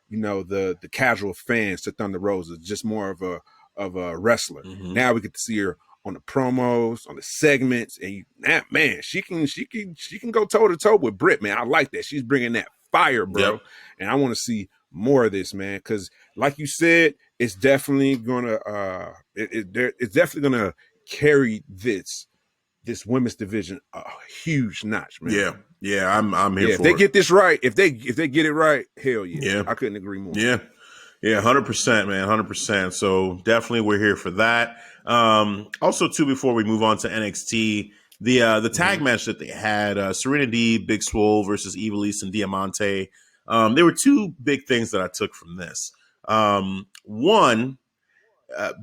you know, the casual fans to Thunder Rosa, just more of a wrestler. Mm-hmm. Now we get to see her on the promos, on the segments, and man, she can go toe to toe with Britt, man. I like that. She's bringing that fire, bro. Yep. And I want to see more of this, man, because like you said, it's definitely gonna it's definitely gonna carry this women's division a huge notch, man. Yeah, I'm here Yeah, for if they it. get this right, if they get it right, hell yeah. Yeah. I couldn't agree more. Yeah, 100%, man, 100%. So definitely we're here for that. Also, too, before we move on to NXT, the tag match that they had, Serena Deeb, Big Swole versus Evilise and Diamante. There were two big things that I took from this. One,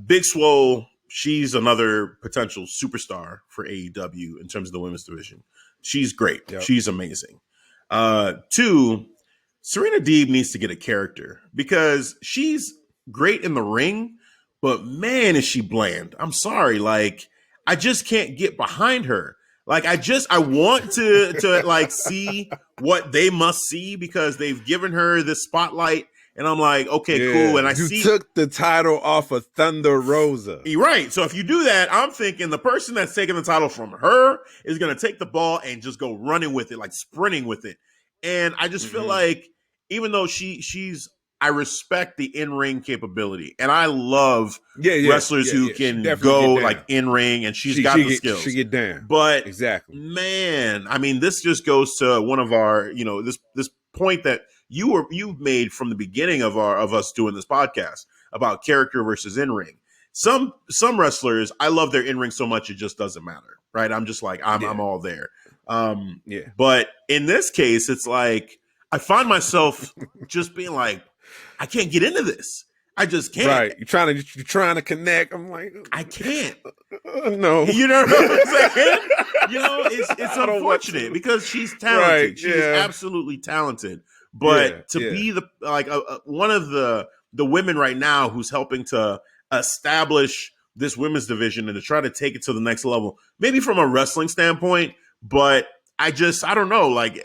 Big Swole, she's another potential superstar for AEW in terms of the women's division. She's great. Yep. She's amazing. Two, Serena Deeb needs to get a character because she's great in the ring, but man, is she bland. I'm sorry. Like, I just can't get behind her. Like, I want to like see what they must see because they've given her this spotlight. And I'm like, okay, cool. And you took the title off of Thunder Rosa. You're right. So if you do that, I'm thinking the person that's taking the title from her is going to take the ball and just go running with it, like sprinting with it. And I just feel like even though I respect the in-ring capability, and I love wrestlers who can go like in-ring, and she's got the skills. She get down. But exactly, man, I mean, this just goes to one of our, you know, this point that you made from the beginning of us doing this podcast about character versus in-ring. Some wrestlers, I love their in-ring so much it just doesn't matter, right? I'm just like I'm all there. But in this case, it's like I find myself just being like, I can't get into this. I just can't. Right. You're trying to connect. I'm like, I can't. No. You know what I'm saying? You know, it's unfortunate because she's talented. Right, She's absolutely talented. But to be the like one of the women right now who's helping to establish this women's division and to try to take it to the next level, maybe from a wrestling standpoint, but I don't know, like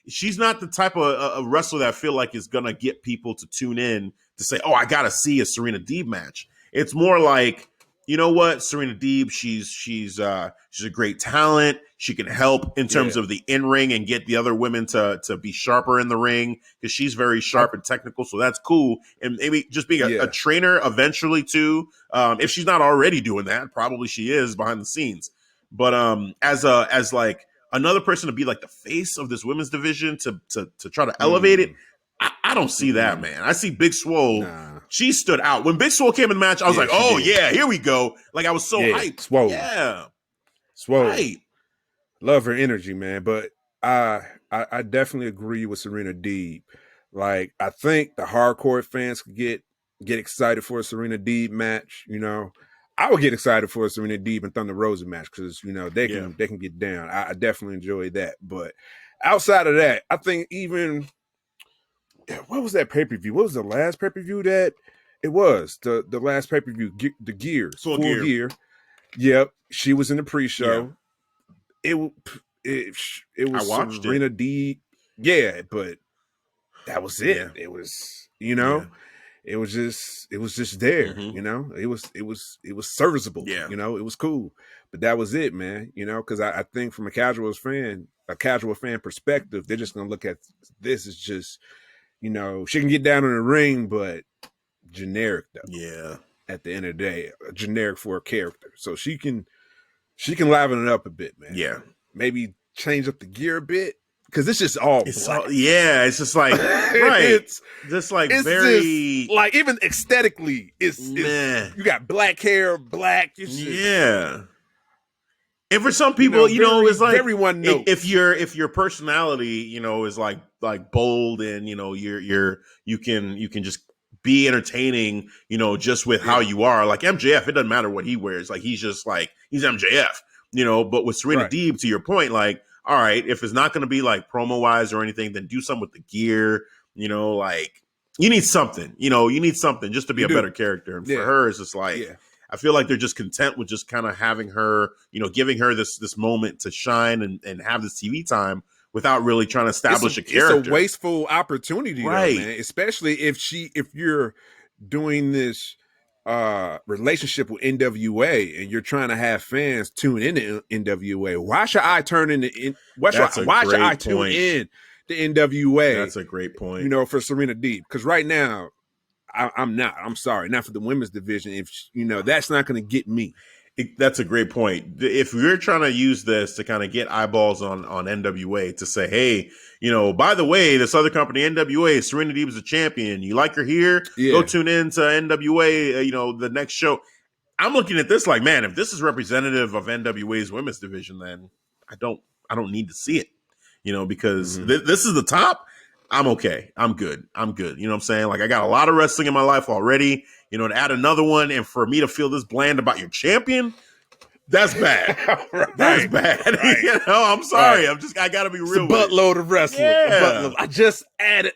she's not the type of a wrestler that I feel like is gonna get people to tune in to say, oh, I gotta see a Serena Deeb match. It's more like, you know what, Serena Deeb, she's a great talent. She can help in terms of the in-ring and get the other women to be sharper in the ring because she's very sharp and technical. So that's cool. And maybe just being a trainer eventually too. If she's not already doing that, probably she is behind the scenes. But as like another person to be like the face of this women's division to try to elevate it, I don't see that, man. I see Big Swole. Nah. She stood out. When Big Swole came in the match, I was like, oh, yeah, here we go. Like, I was so hyped. Swole. Yeah. Swole. Right. Love her energy, man. But I definitely agree with Serena Deeb. Like, I think the hardcore fans could get excited for a Serena Deeb match, you know. I would get excited for a Serena Deeb and Thunder Rosa match because, you know, they can get down. I definitely enjoy that. But outside of that, I think even what was that pay-per-view? What was the last pay-per-view that it was? The last pay-per-view, the Gear. Full gear. Yep. She was in the pre-show. Yeah. It was I watched Serena Deeb. Yeah, but that was it. Yeah. It was, you know, it was just there, you know. It was serviceable. Yeah. You know, it was cool. But that was it, man. You know, because I think from a casual fan perspective, they're just gonna look at this as just, you know, she can get down in the ring, but generic though. Yeah. At the end of the day, generic for a character. So she can liven it up a bit, man. Yeah. Maybe change up the gear a bit. Because it's just all black. It's just like right. It's just like it's very just, like even aesthetically, it's you got black hair, black. Yeah. And for some people, you know, it's like everyone knows if your personality, you know, is like bold and you know you can just be entertaining, just with how you are. Like MJF, it doesn't matter what he wears. Like he's just like, he's MJF, but with Serena Deeb, to your point, like, all right, if it's not going to be like promo wise or anything, then do something with the gear, like you need something, you need something just to be a better character. And for her, it's just like, I feel like they're just content with just kind of having her, giving her this moment to shine and have this TV time without really trying to establish a character. It's a wasteful opportunity, right? Though, man. Especially if you're doing this relationship with NWA and you're trying to have fans tune into NWA. Why should I turn into? Why should I tune in to NWA? That's a great point. For Serena Deeb, because right now. I'm sorry, not for the women's division. If that's not going to get me. That's a great point. If you're trying to use this to kind of get eyeballs on NWA to say, hey, by the way, this other company, NWA, Serena Deeb is a champion. You like her here? Yeah. Go tune in to NWA, the next show. I'm looking at this like, man, if this is representative of NWA's women's division, then I don't need to see it, because this is the top. I'm okay. I'm good. You know what I'm saying? Like, I got a lot of wrestling in my life already, to add another one. And for me to feel this bland about your champion, that's bad. Right. That's bad. Right. I'm sorry. Right. I got to be real. It's a buttload of wrestling. Yeah. I just added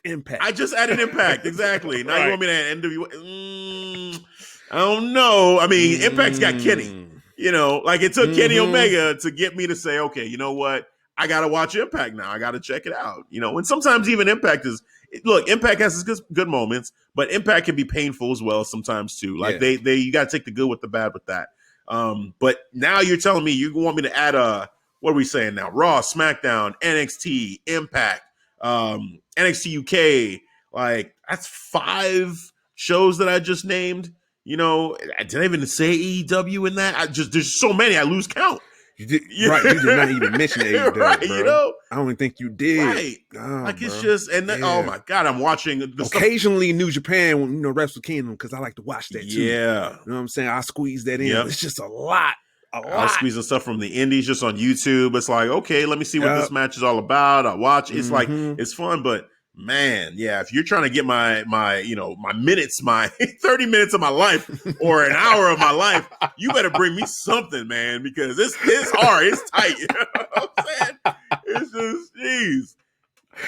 Impact. Exactly. Now you want me to add NWA? I don't know. I mean, Impact's got Kenny. Like it took Kenny Omega to get me to say, okay, you know what? I got to watch Impact now. I got to check it out. And sometimes even Impact Impact has its good moments, but Impact can be painful as well sometimes too. Like you got to take the good with the bad with that. But now you're telling me you want me to add what are we saying now? Raw, SmackDown, NXT, Impact, NXT UK. Like that's 5 shows that I just named. Did I even say AEW in that? There's so many I lose count. You did not even mention AEW, right, bro. I don't even think you did. Right. It's just, oh my God, I'm watching. Occasionally New Japan, when, Wrestle Kingdom, because I like to watch that too. Yeah. You know what I'm saying? I squeeze that in. Yep. It's just a lot. I was squeezing stuff from the indies just on YouTube. It's like, okay, let me see what this match is all about. I watch. It's like, it's fun, but man, yeah, if you're trying to get my minutes, my 30 minutes of my life or an hour of my life, you better bring me something, man, because it's hard, it's tight. You know what I'm saying? It's just, jeez.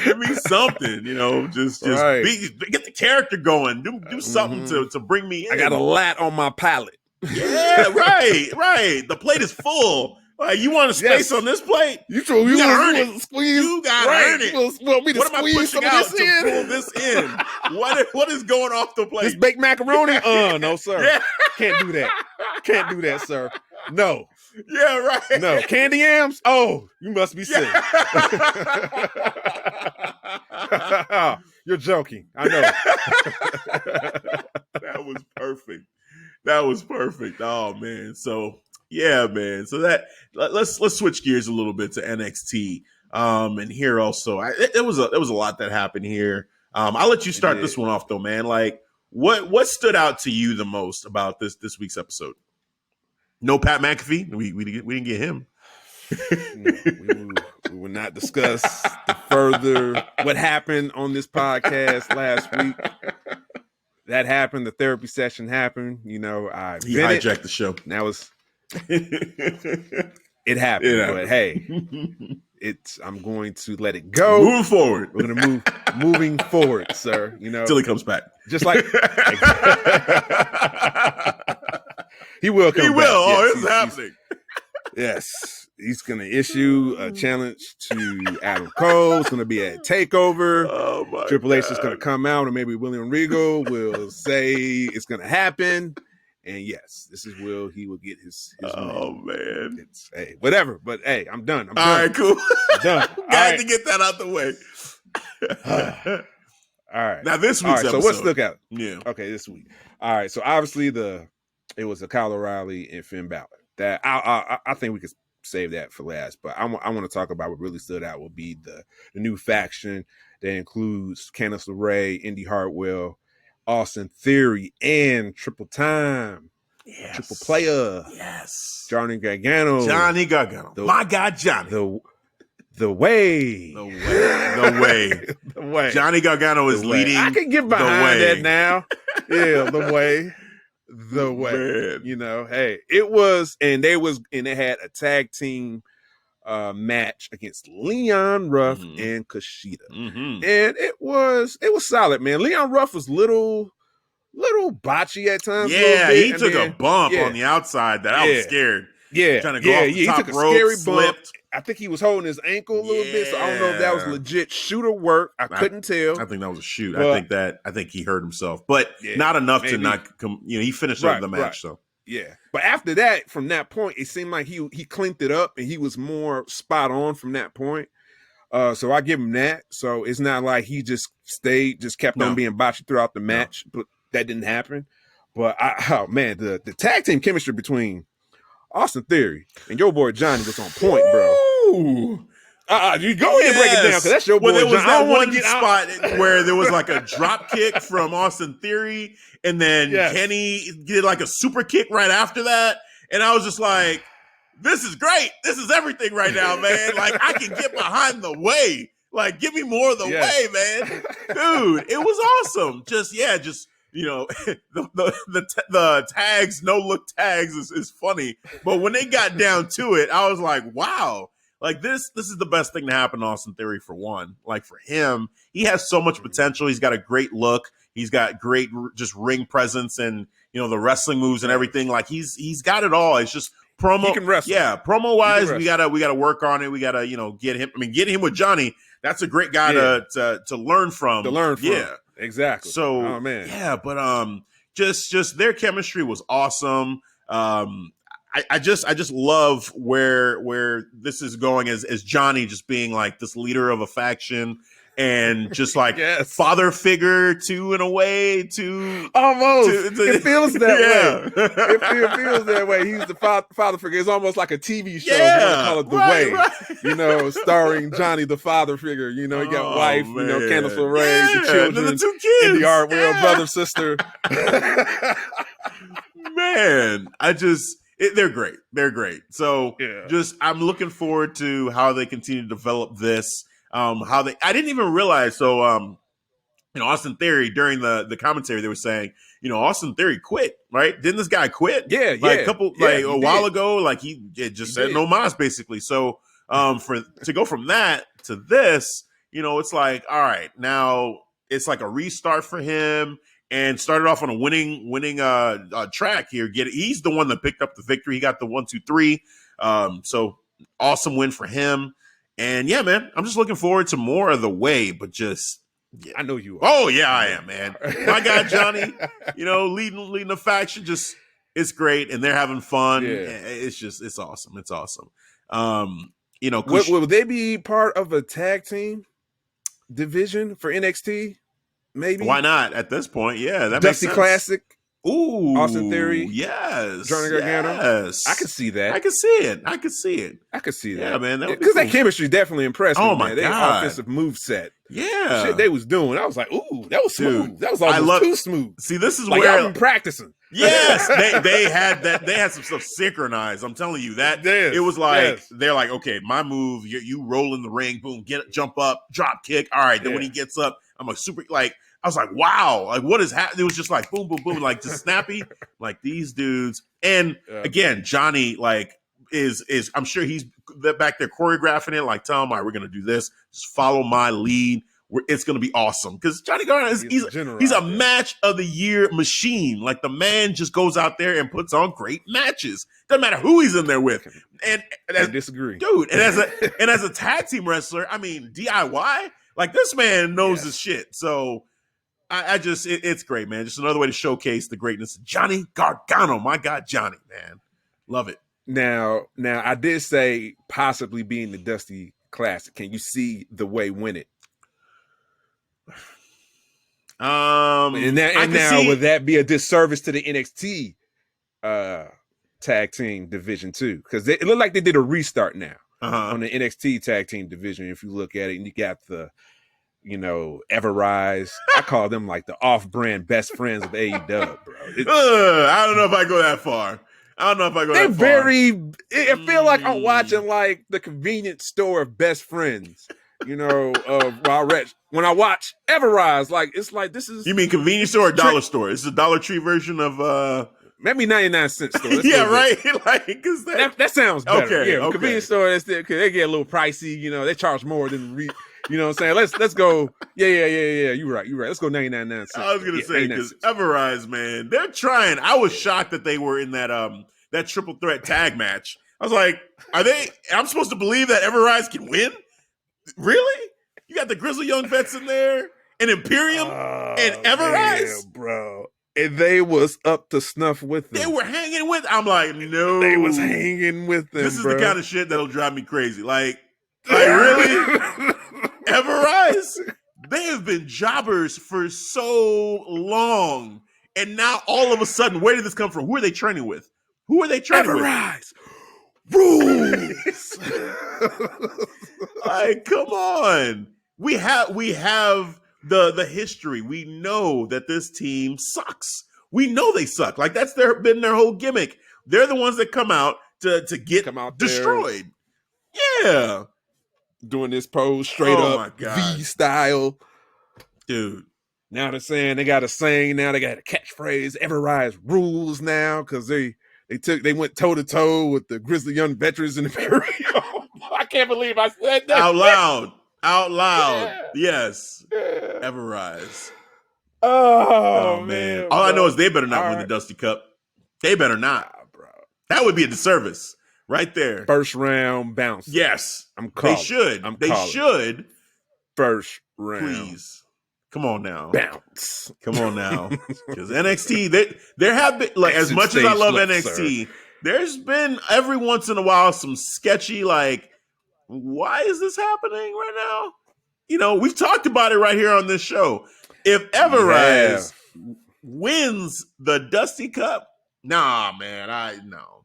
Give me something, just right. Get the character going. Do something to bring me in. I got a lot on my palate. Yeah, right. The plate is full. Like, you want a space on this plate? You gotta earn it. You gotta earn it. Want me to what am I pushing out to pull this in? What is going off the plate? This baked macaroni? No, sir. Yeah. Can't do that, sir. No. Yeah, right. No. Candy yams? Oh, you must be sick. You're joking. I know. That was perfect. Oh, man. So... yeah, man. So let's switch gears a little bit to NXT. And here also, it was a lot that happened here. I'll let you start this one off though, man. Like, what stood out to you the most about this week's episode? No Pat McAfee. We didn't get him. We will not discuss further what happened on this podcast last week. That happened. The therapy session happened. He hijacked the show. That was. It happened, but hey, I'm going to let it go. Moving forward. We're gonna moving forward, sir. Till he comes back. Just like he will come back. He will. Yes, it's happening. Yes. He's going to issue a challenge to Adam Cole. It's going to be a takeover. Oh my Triple H is going to come out, or maybe William Regal will say it's going to happen. And yes, this is Will. He will get his oh, man. Hey, whatever. But hey, I'm done. All right, cool. I'm done. Got to get that out the way. All right. Now this week's episode. So what stuck out? Yeah. Okay, this week. All right. So obviously it was a Kyle O'Reilly and Finn Balor. That I think we could save that for last. But I want to talk about what really stood out will be the new faction that includes Candice LeRae, Indy Hartwell, Austin Theory, and Triple Time. Yes. Triple Player. Yes. Johnny Gargano. My guy Johnny. The way. The way. Johnny Gargano is leading. I can get behind that now. Yeah, the way. Man. You know, hey, it had a tag team match against Leon Ruff and Kushida. And it was solid, man. Leon Ruff was little botchy at times. Yeah, he took a bump on the outside that I was scared. Yeah, trying to go off the top he took a rope, scary slipped. bump. I think he was holding his ankle a little bit, so I don't know if that was legit shoot or work. I couldn't tell. I think that was a shoot. I think he hurt himself, but not enough to not come. You know, he finished up the match. So yeah, but after that, from that point, it seemed like he cleaned it up and he was more spot on from that point. So I give him that. So it's not like he just kept on being botched throughout the match, but that didn't happen. But the tag team chemistry between Austin Theory and your boy Johnny was on point, bro. Ooh. You go ahead and break it down because that's your boy. There was Johnny. that one spot where there was like a drop kick from Austin Theory, and then Kenny did like a super kick right after that, and I was just like, "This is great. This is everything right now, man. Like I can get behind the way. Like give me more of the way, man, dude. It was awesome. Just you know, the tags, no look tags is funny. But when they got down to it, I was like, wow, like this is the best thing to happen to Austin Theory for one. Like for him, he has so much potential. He's got a great look. He's got great just ring presence and, you know, the wrestling moves and everything. Like he's got it all. It's just promo. He can wrestle. Yeah. Promo wise, we gotta work on it. We gotta, you know, get him with Johnny. That's a great guy to learn from. Yeah. Exactly. So, oh man, yeah, but just their chemistry was awesome. I just love where this is going as Johnny just being like this leader of a faction and just like father figure to in a way to almost it feels that way. It feels that way. He's the father figure. It's almost like a TV show. Yeah, call it The Way. You know, starring Johnny the father figure. You know, he got wife. Man. You know, Candace LeRae, the children, the 2 kids, and the art world, brother, sister. Man, they're great. They're great. So I'm looking forward to how they continue to develop this. I didn't even realize. So, you know, Austin Theory during the commentary, they were saying, you know, Austin Theory quit, right? Didn't this guy quit? Yeah, a while ago, like he just said no mas basically. So, to go from that to this, you know, it's like, all right, now it's like a restart for him. And started off on a winning track here. He's the one that picked up the victory. He got the 1, 2, 3. So awesome win for him. And yeah, man, I'm just looking forward to more of the way. But I know you are. Oh yeah, I am, man. My guy Johnny, you know, leading the faction, it's great, and they're having fun. Yeah. It's awesome. It's awesome. You know, will they be part of a tag team division for NXT? Maybe. Why not at this point? Yeah, that Dusty makes sense. Classic. Ooh, Austin Theory. Yes. Johnny Gargano. Yes. I can see that. I can see it. I can see that. Yeah, man. Because that chemistry definitely impressed me. Oh my God. They offensive move set. Yeah. Shit they was doing. I was like, ooh, that was smooth. Dude, that was almost too smooth. See, this is like where I've been practicing. Yes, they had that. They had some stuff synchronized. I'm telling you that it was like they're like, okay, my move, you roll in the ring, boom, jump up, drop kick. All right, then when he gets up, I'm a super like. I was like, wow, like what is happening? It was just like boom, boom, boom, like just snappy, like these dudes. And again, Johnny like is I'm sure he's back there choreographing it, like tell him, all right, we're gonna do this. Just follow my lead. It's gonna be awesome because Johnny Gargano he's a match of the year machine. Like the man just goes out there and puts on great matches. Doesn't matter who he's in there with. And I disagree, dude. And as a tag team wrestler, I mean DIY. Like this man knows his shit. So. It's great, man. Just another way to showcase the greatness of Johnny Gargano. My God, Johnny, man. Love it. Now, I did say possibly being the Dusty Classic. Can you see the way win it? And now would that be a disservice to the NXT tag team division too? Because it looked like they did a restart now on the NXT tag team division. If you look at it, and you got the Everrise. I call them like the off-brand best friends of AEW, bro. I don't know if I go that far. I don't know if I go They're that far. I feel like I'm watching like the convenience store of best friends, you know, when I watch Everrise, like it's like this is. You mean convenience store or dollar store? It's a Dollar Tree version of maybe 99-cent store. Let's yeah, right. Like, cause that sounds better. Okay, yeah, convenience store. Because they get a little pricey. You know, they charge more than you know what I'm saying? Let's go. Yeah. You're right. Let's go 99 cents. I was gonna say because Everrise, man, they're trying. I was shocked that they were in that triple threat tag match. I was like, are they? I'm supposed to believe that Everrise can win? Really? You got the Grizzly Young Vets in there, and Imperium, and Everrise, bro. And they was up to snuff with them. They were hanging with. I'm like, no, they was hanging with them. This is the kind of shit that'll drive me crazy. Like really, Everrise. They have been jobbers for so long, and now all of a sudden, where did this come from? Who are they training with? Who are they training Everrise. Rules. Like, come on. We have the history. We know that this team sucks. We know they suck. Like that's been their whole gimmick. They're the ones that come out to get destroyed. Yeah. Doing this pose straight up V style. Dude. Now they're saying they got a saying now, they got a catchphrase, Everrise rules now, because they went toe to toe with the Grizzly Young Veterans in Imperium. I can't believe I said that. Out loud. Yeah. Yes. Yeah. Everrise. Oh man. All I know is they better not win the Dusty Cup. They better not. Bro. That would be a disservice. Right there. First round bounce. Yes. I'm calling. They should. They should. First round. Please. Come on now. Bounce. Come on now. Because NXT, there have been, like, as much as I love NXT, there's been every once in a while some sketchy, like, why is this happening right now? You know, we've talked about it right here on this show. If Everrise wins the Dusty Cup, nah, man,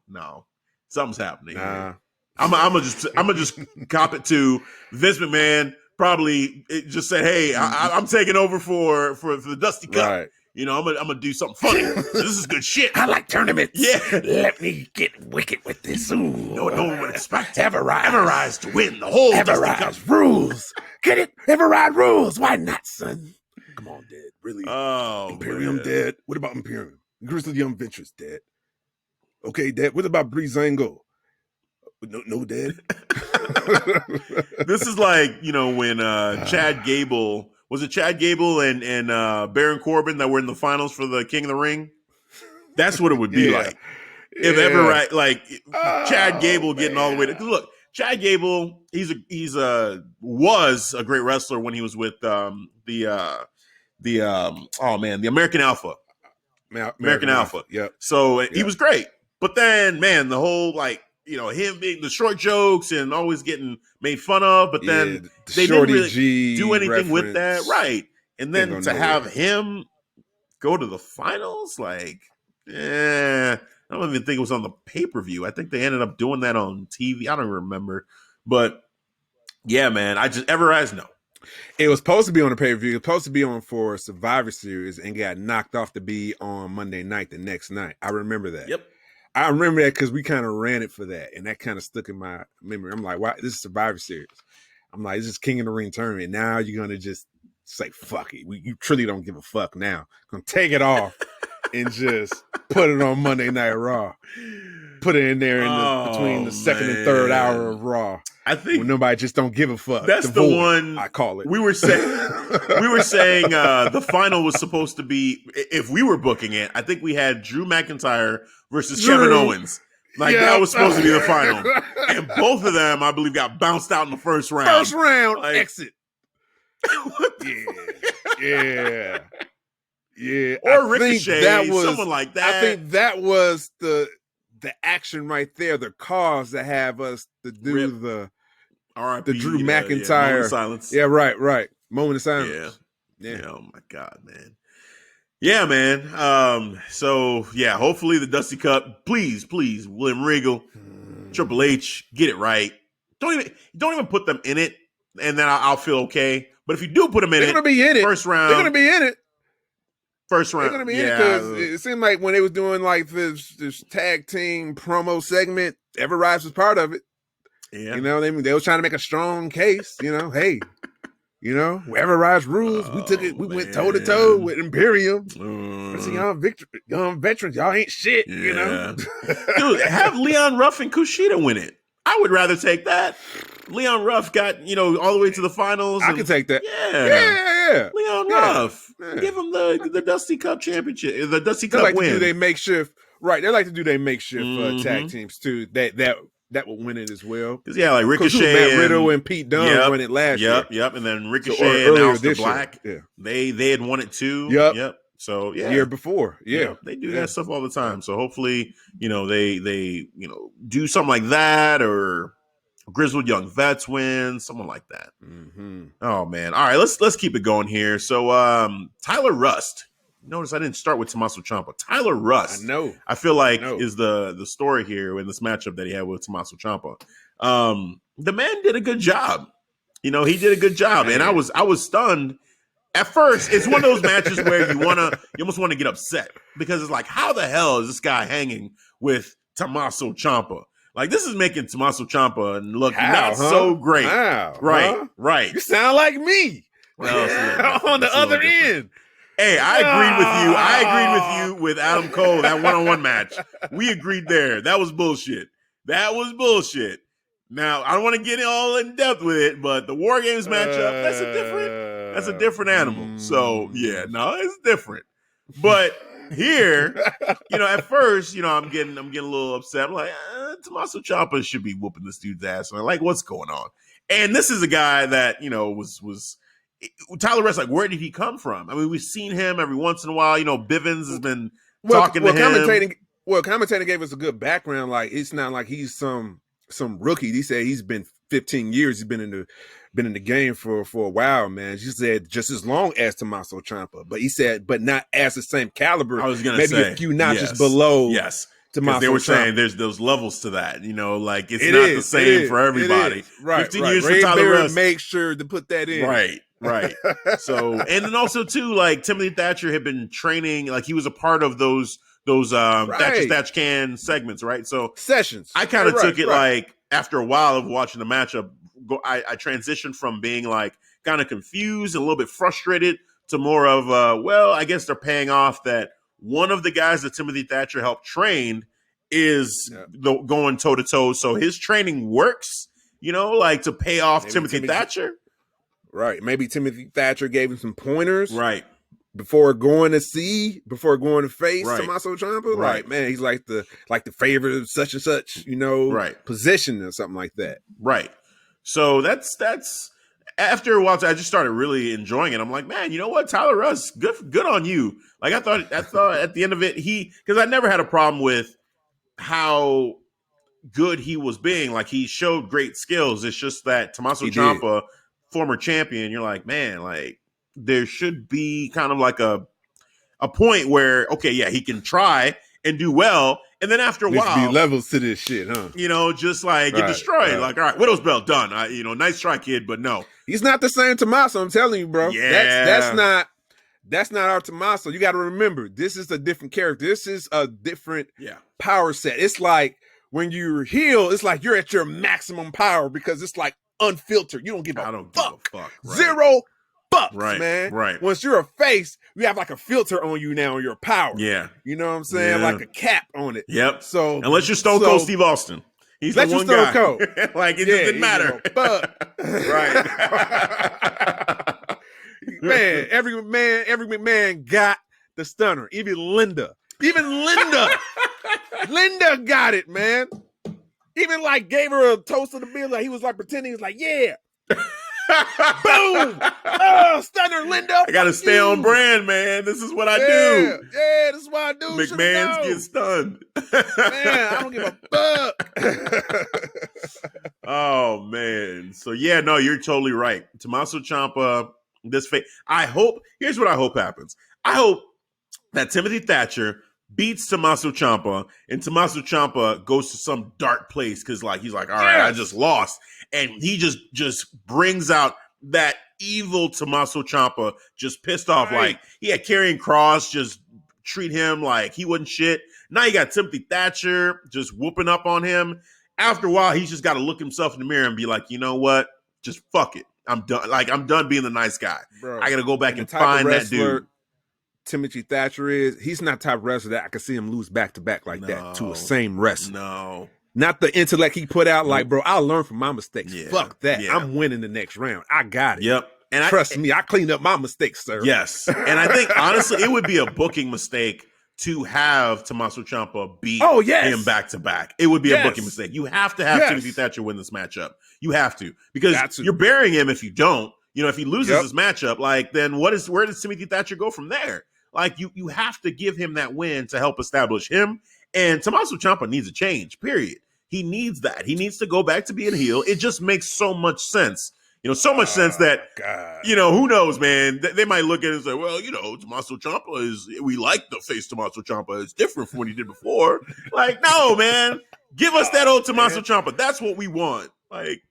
no. Something's happening. Nah. I'm gonna just cop it to Vince McMahon. Probably just said, "Hey, I'm taking over for the Dusty Cup. Right. You know, I'm gonna do something funny. This is good shit. I like tournaments. Yeah, let me get wicked with this. Ooh, no one would expect Everrise to win the whole Dusty Cup. Rules. Get it? Everrise rules. Why not, son? Come on, Dad. Really? Oh, Imperium dead. What about Imperium? Grizzly Young Ventures dead. Okay, Dad. What about Breezango? No, Dad. This is like, you know, when Chad Gable, was it Chad Gable and Baron Corbin that were in the finals for the King of the Ring? That's what it would be like. If ever, like Chad Gable getting all the way to, look, Chad Gable, was a great wrestler when he was with the American Alpha. American Alpha. Yeah. So he was great. But then, man, the whole, like, you know, him being the short jokes and always getting made fun of, but then they didn't really do anything with that. Right. And then to have him go to the finals, like, I don't even think it was on the pay-per-view. I think they ended up doing that on TV. I don't remember. But yeah, man, Everrise, no. It was supposed to be on the pay-per-view. It was supposed to be on for Survivor Series and got knocked off to be on Monday night the next night. I remember that. Yep. I remember that because we kind of ran it for that, and that kind of stuck in my memory. I'm like, "Why? This is Survivor Series." I'm like, "This is King of the Ring tournament." Now you're gonna just say, "Fuck it." You truly don't give a fuck now. Gonna take it off and just put it on Monday Night Raw. Put it in there between the second and third hour of Raw. I think when nobody just don't give a fuck. That's the one I call it. We were saying the final was supposed to be, if we were booking it, I think we had Drew McIntyre versus Kevin Owens. Like that was supposed to be the final. And both of them, I believe, got bounced out in the first round. First round, like, exit. Yeah. Or Ricochet, someone like that. I think that was the action right there, the cause that have us to do the Drew McIntyre. Moment of silence. Yeah, right. Moment of silence. Yeah. Oh my God, man. Yeah, man. So yeah, hopefully the Dusty Cup. Please, William Regal, Triple H, get it right. Don't even put them in it, and then I'll feel okay. But if you do put them in they're gonna be in it. First round, they're gonna be in it. First They're round. gonna be in it because it seemed like when they was doing like this tag team promo segment, Ever Rise was part of it. Yeah. You know, they was trying to make a strong case. You know, hey, you know, Ever Rise rules. We took it. We went toe to toe with Imperium. It's a young veterans. Y'all ain't shit. You know, dude, have Leon Ruff and Kushida win it. I would rather take that. Leon Ruff got, all the way to the finals. I can take that. Yeah. Leon Ruff. Yeah. Give him the Dusty Cup championship, the Dusty Cup win. To do their makeshift, right. They like to do their makeshift tag teams too. That would win it as well. Because like Ricochet, Matt Riddle and Pete Dunne won it last year. Yep. And then Ricochet and Aleister Black. Yeah. They had won it too. Yep. So the year before. Yeah. They do that stuff all the time. So hopefully, they do something like that, or Grizzled Young Vets win, someone like that. Mm-hmm. Oh man. All right, let's keep it going here. So Tyler Rust. Notice I didn't start with Tommaso Ciampa. Tyler Rust. I know. I feel like is the story here in this matchup that he had with Tommaso Ciampa. The man did a good job. He did a good job. Man. And I was stunned. At first, it's one of those matches where you almost want to get upset, because it's like, how the hell is this guy hanging with Tommaso Ciampa? Like, this is making Tommaso Ciampa look so great. How? Right. You sound like me. Well, on the other end. Hey, I agreed with you. I agreed with you with Adam Cole, that one-on-one match. We agreed there. That was bullshit. Now, I don't want to get all in depth with it, but the War Games matchup, that's a different animal. So, it's different. But here, at first, I'm getting a little upset. I'm like, Tommaso Ciampa should be whooping this dude's ass. And I'm like, what's going on? And this is a guy that, was Tyler Rust, like, where did he come from? I mean, we've seen him every once in a while. Bivens has been talking to him. Commentator gave us a good background. Like, it's not like he's some rookie. He said he's been 15 years. He's been in the game for a while, man. He said just as long as Tommaso Ciampa, but he said, but not as the same caliber. I was going to say maybe a few notches below. Yes. Tommaso they were Ciampa. saying there's those levels to that, like it's not the same for everybody. Right. 15 years for Ray Tyler Rust. Make sure to put that in. Right. So, and then also too, like Timothy Thatcher had been training, like he was a part of those Thatcher Thatch Can segments, right? So sessions. I kind of took it like after a while of watching the matchup, I transitioned from being like kind of confused and a little bit frustrated to more of I guess they're paying off that one of the guys that Timothy Thatcher helped train is going toe to toe. So his training works, like to pay off Timothy Thatcher. Right. Maybe Timothy Thatcher gave him some pointers. Right. Before going to face Tommaso Ciampa. Right. Like, man, he's like the favorite of such and such, position or something like that. Right. So that's after a while, I just started really enjoying it. I'm like, man, you know what? Tyler Rust, good on you. Like I thought at the end of it, because I never had a problem with how good he was being. Like he showed great skills. It's just that Tommaso Ciampa, former champion, you're like, man, like there should be kind of like a point where, okay, yeah, he can try and do well. And then after a while, be levels to this shit, huh? Just like get destroyed. Right. Like, all right, Widow's Belt done. Nice try, kid, but no. He's not the same Tommaso, I'm telling you, bro. Yeah. That's not our Tommaso. You got to remember, this is a different character. This is a different power set. It's like when you heal, it's like you're at your maximum power because it's like unfiltered. You don't give a fuck. Right. Zero bucks, man. Right. Once you're a face, you have like a filter on you now on your power. Yeah. You know what I'm saying? Like a cap on it. Yep. So unless you're Stone Cold Steve Austin. He's the one guy. Cold. Like it just didn't matter. Right. Man, every man got the stunner. Even Linda. Linda got it, man. Even like gave her a toast of the bill. Like he was like pretending he's like, yeah. Boom! Oh, stunner, Linda. I gotta stay on brand, man. This is what I do. Yeah, this is what I do. McMahon's get stunned. Man, I don't give a fuck. Oh man. So yeah, no, you're totally right. Tommaso Ciampa, here's what I hope happens. I hope that Timothy Thatcher beats Tommaso Ciampa, and Tommaso Ciampa goes to some dark place because, like, he's like, all right, I just lost, and he just brings out that evil Tommaso Ciampa just pissed off. Right. Like, he had Karrion Kross just treat him like he wasn't shit. Now you got Timothy Thatcher just whooping up on him. After a while, he's just got to look himself in the mirror and be like, you know what? Just fuck it. I'm done. Like, I'm done being the nice guy. Bro, I got to go back and the type of find that wrestler dude. Timothy Thatcher he's not the type of wrestler that I can see him lose back to back like that to a same wrestler. No. Not the intellect he put out. Like, bro, I'll learn from my mistakes. Yeah. Fuck that. Yeah. I'm winning the next round. I got it. Yep. And Trust me, I cleaned up my mistakes, sir. Yes. And I think, honestly, it would be a booking mistake to have Tommaso Ciampa beat him back to back. It would be a booking mistake. You have to have Timothy Thatcher win this matchup. You have to. Because you're burying him if you don't. You know, if he loses this matchup, like, then where does Timothy Thatcher go from there? Like, you have to give him that win to help establish him. And Tommaso Ciampa needs a change, period. He needs that. He needs to go back to being heel. It just makes so much sense. You know, so much sense that, you know, who knows, man. They might look at it and say, well, you know, Tommaso Ciampa we like the face Tommaso Ciampa. It's different from what he did before. Like, no, man. Give us that old Tommaso Ciampa. That's what we want. Like,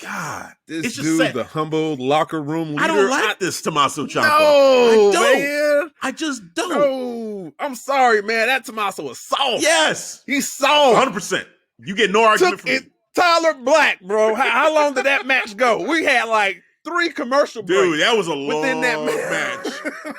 God. This dude, the humble locker room leader. I don't like this Tommaso Ciampa. No, I don't. man. I just don't. No. I'm sorry, man. That Tommaso was soft. Yes. He's soft. 100%. You get no argument from me. Tyler Black, bro. How long did that match go? We had like 3 commercial breaks. Dude, that was a long that match.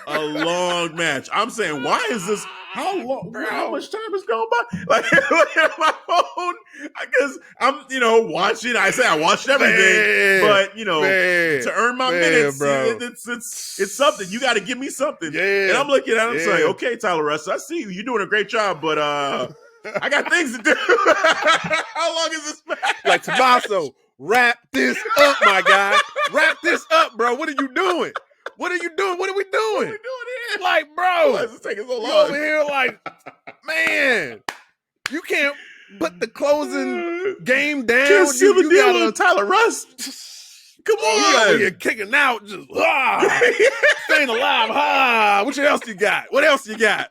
A long match. I'm saying, why is this? How long? Bro, how much time has gone by? Like, looking at my phone because I'm, you know, watching. I say I watched everything, but you know, to earn my minutes, bro. It's something. You got to give me something. Yeah. And I'm looking at him saying, okay, Tyler Russ, I see you. You're doing a great job, but I got things to do. How long is this match? Like, Tommaso, wrap this up, my guy. Wrap this up, bro. What are you doing? What are you doing? What are we doing? What are we doing here? Like, bro. Why is this taking so long? You over here like, man, you can't put the closing game down. Can't seal the you deal gotta, with Tyler Russ. Come on. You're kicking out. Just, staying alive. What else you got? What else you got?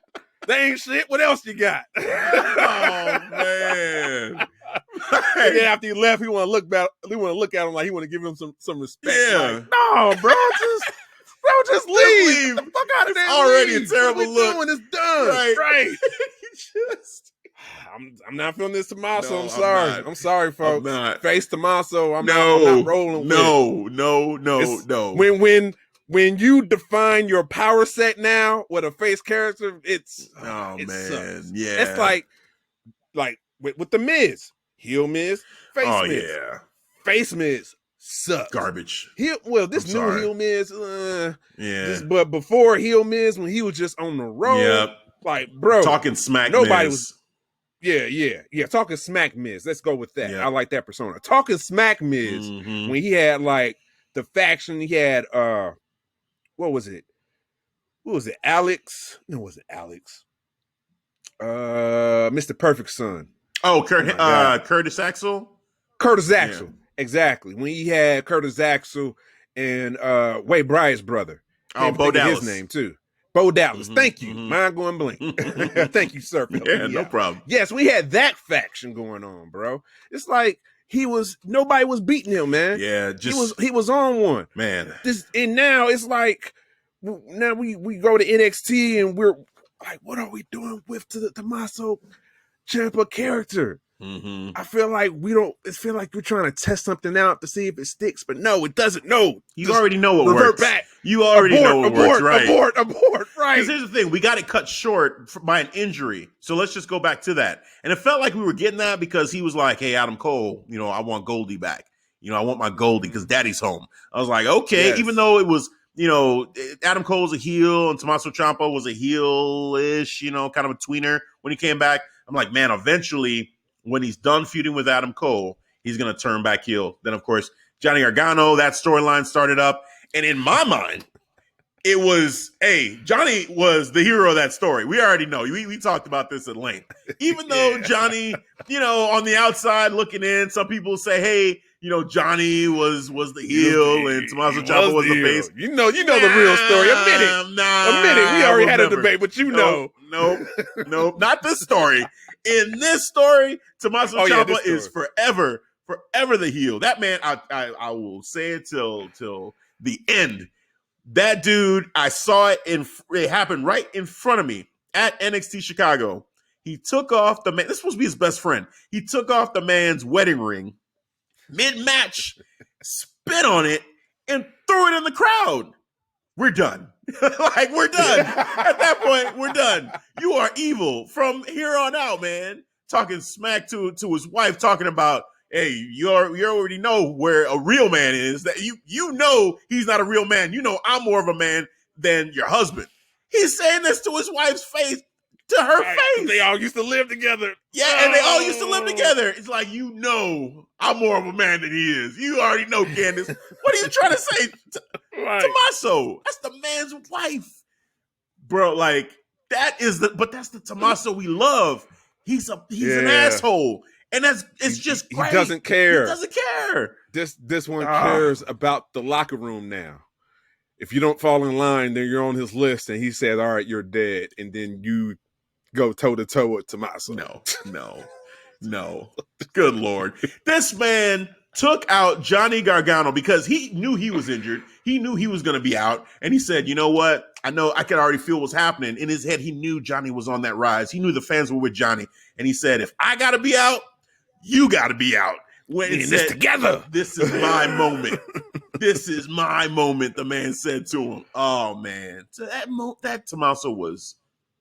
They ain't shit. What else you got? Oh, man. And then after he left, he want to look back. He want to look at him like he want to give him some respect. Yeah. Like, no, bro, just leave. Get the fuck out of there. Already leave. a terrible what we look. Doing? It's done. Right. I'm not feeling this Tommaso. No, I'm sorry. I'm sorry, folks. I'm not. Face Tommaso. I'm not rolling with it. No. When you define your power set now with a face character, it man. sucks. Yeah. It's like with the Miz. Heel Miz, face Miz. Yeah. Face Miz sucks. Garbage. This I'm new sorry. Heel Miz, But before Heel Miz, when he was just on the road, like, bro. Talking smack nobody Miz. was. Yeah. Talking smack Miz. Let's go with that. Yeah. I like that persona. Talking smack Miz, when he had like the faction, he had what was it? Alex? No, was it Alex? Mr. Perfect Son. Oh, Curtis Axel? Curtis Axel. Exactly. When he had Curtis Axel and Wade Bryant's brother. Bo Dallas. His name too. Bo Dallas. Thank you. Mind going blank. Thank you, sir. Yeah, no problem. Yes, we had that faction going on, bro. It's like nobody was beating him, man. Yeah, he was on one. Man. And now it's like now we go to NXT and we're like, what are we doing with the Tommaso Ciampa character? I feel like we're trying to test something out to see if it sticks, but no, it doesn't. No, you already know what revert works. Back. You already know what works, right? Abort, right? Because here's the thing: we got it cut short by an injury, so let's just go back to that. And it felt like we were getting that because he was like, "Hey, Adam Cole, you know, I want Goldie back. You know, I want my Goldie because Daddy's home." I was like, "Okay," even though it was. You know, Adam Cole's a heel and Tommaso Ciampa was a heel-ish, you know, kind of a tweener when he came back. I'm like, man, eventually when he's done feuding with Adam Cole, he's going to turn back heel. Then, of course, Johnny Gargano, that storyline started up. And in my mind, it was, Johnny was the hero of that story. We already know. We talked about this at length. Even though Johnny, you know, on the outside looking in, some people say, hey, you know, Johnny was the heel and Tommaso Ciampa was the face. You know the real story. Admit it. We already had a debate, but you know. Nope, not this story. In this story, Tommaso Ciampa is forever Forever the heel. That man, I will say it till the end. That dude, I saw it it happened right in front of me at NXT Chicago. He took off the man. This was supposed to be his best friend. He took off the man's wedding ring mid-match, spit on it, and threw it in the crowd. We're done. Like, we're done. At that point, we're done. You are evil from here on out, man. Talking smack to his wife, talking about, hey, you already know where a real man is. That you know he's not a real man. You know I'm more of a man than your husband. He's saying this to his wife's face, to her face. They all used to live together. Yeah, and they all used to live together. It's like, you know I'm more of a man than he is. You already know, Candace. What are you trying to say? Tommaso, that's the man's wife. Bro, like, that's the Tommaso we love. He's an asshole. And it's just great. He doesn't care. He doesn't care. This one cares about the locker room now. If you don't fall in line, then you're on his list, and he said, all right, you're dead. And then you go toe-to-toe with Tommaso. No. Good Lord. This man took out Johnny Gargano because he knew he was injured. He knew he was going to be out. And he said, you know what? I know I could already feel what's happening. In his head, he knew Johnny was on that rise. He knew the fans were with Johnny. And he said, if I got to be out, you got to be out. When he said, together. This is my moment. This is my moment, the man said to him. Oh, man. So that Tommaso was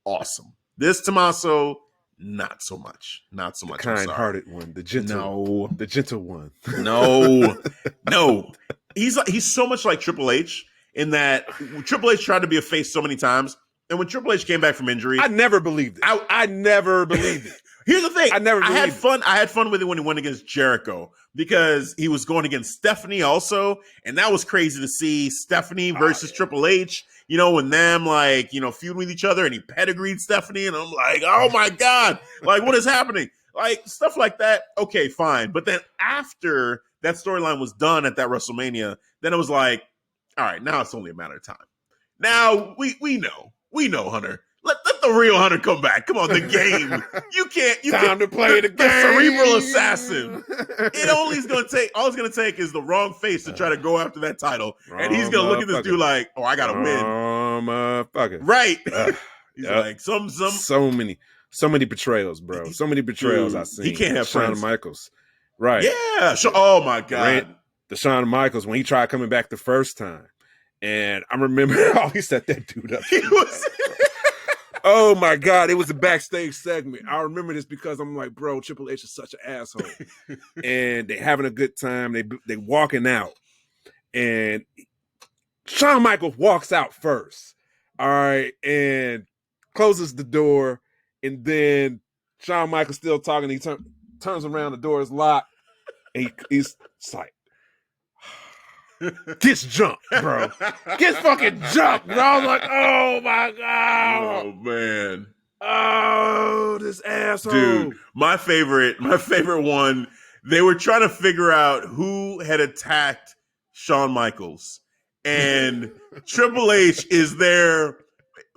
awesome. This Tommaso, not so much. Not so much. The kind-hearted one. The gentle one. No. He's so much like Triple H in that Triple H tried to be a face so many times. And when Triple H came back from injury, I never believed it. I never believed it. Here's the thing. I had fun. I had fun with it when he went against Jericho because he was going against Stephanie also. And that was crazy to see Stephanie versus Triple H, and them feud with each other, and he pedigreed Stephanie. And I'm like, oh my God, like, what is happening? Like, stuff like that. Okay, fine. But then after that storyline was done at that WrestleMania, then it was like, all right, now it's only a matter of time. Now we know, Hunter. Let the real Hunter come back. Come on, the game. You can't. To play the game. The cerebral assassin. All it's gonna take is the wrong face to try to go after that title, and he's gonna look at this dude like, oh, I gotta win. Motherfucker. Right. He's like so many betrayals, bro. So many betrayals I've seen. He can't have Shawn friends. Michaels. Right. Yeah. Oh my God. The Shawn Michaels when he tried coming back the first time. And I remember he set that dude up. Oh my God, it was a backstage segment. I remember this because I'm like, bro, Triple H is such an asshole. And they having a good time. They walking out. And Shawn Michaels walks out first. All right. And closes the door. And then Shawn Michaels still talking. He turns around, the door is locked. And he's like, gets jumped, bro. Gets fucking jumped, bro. I was like, oh my God. Oh man. Oh, this asshole. Dude, my favorite one, they were trying to figure out who had attacked Shawn Michaels. And Triple H is there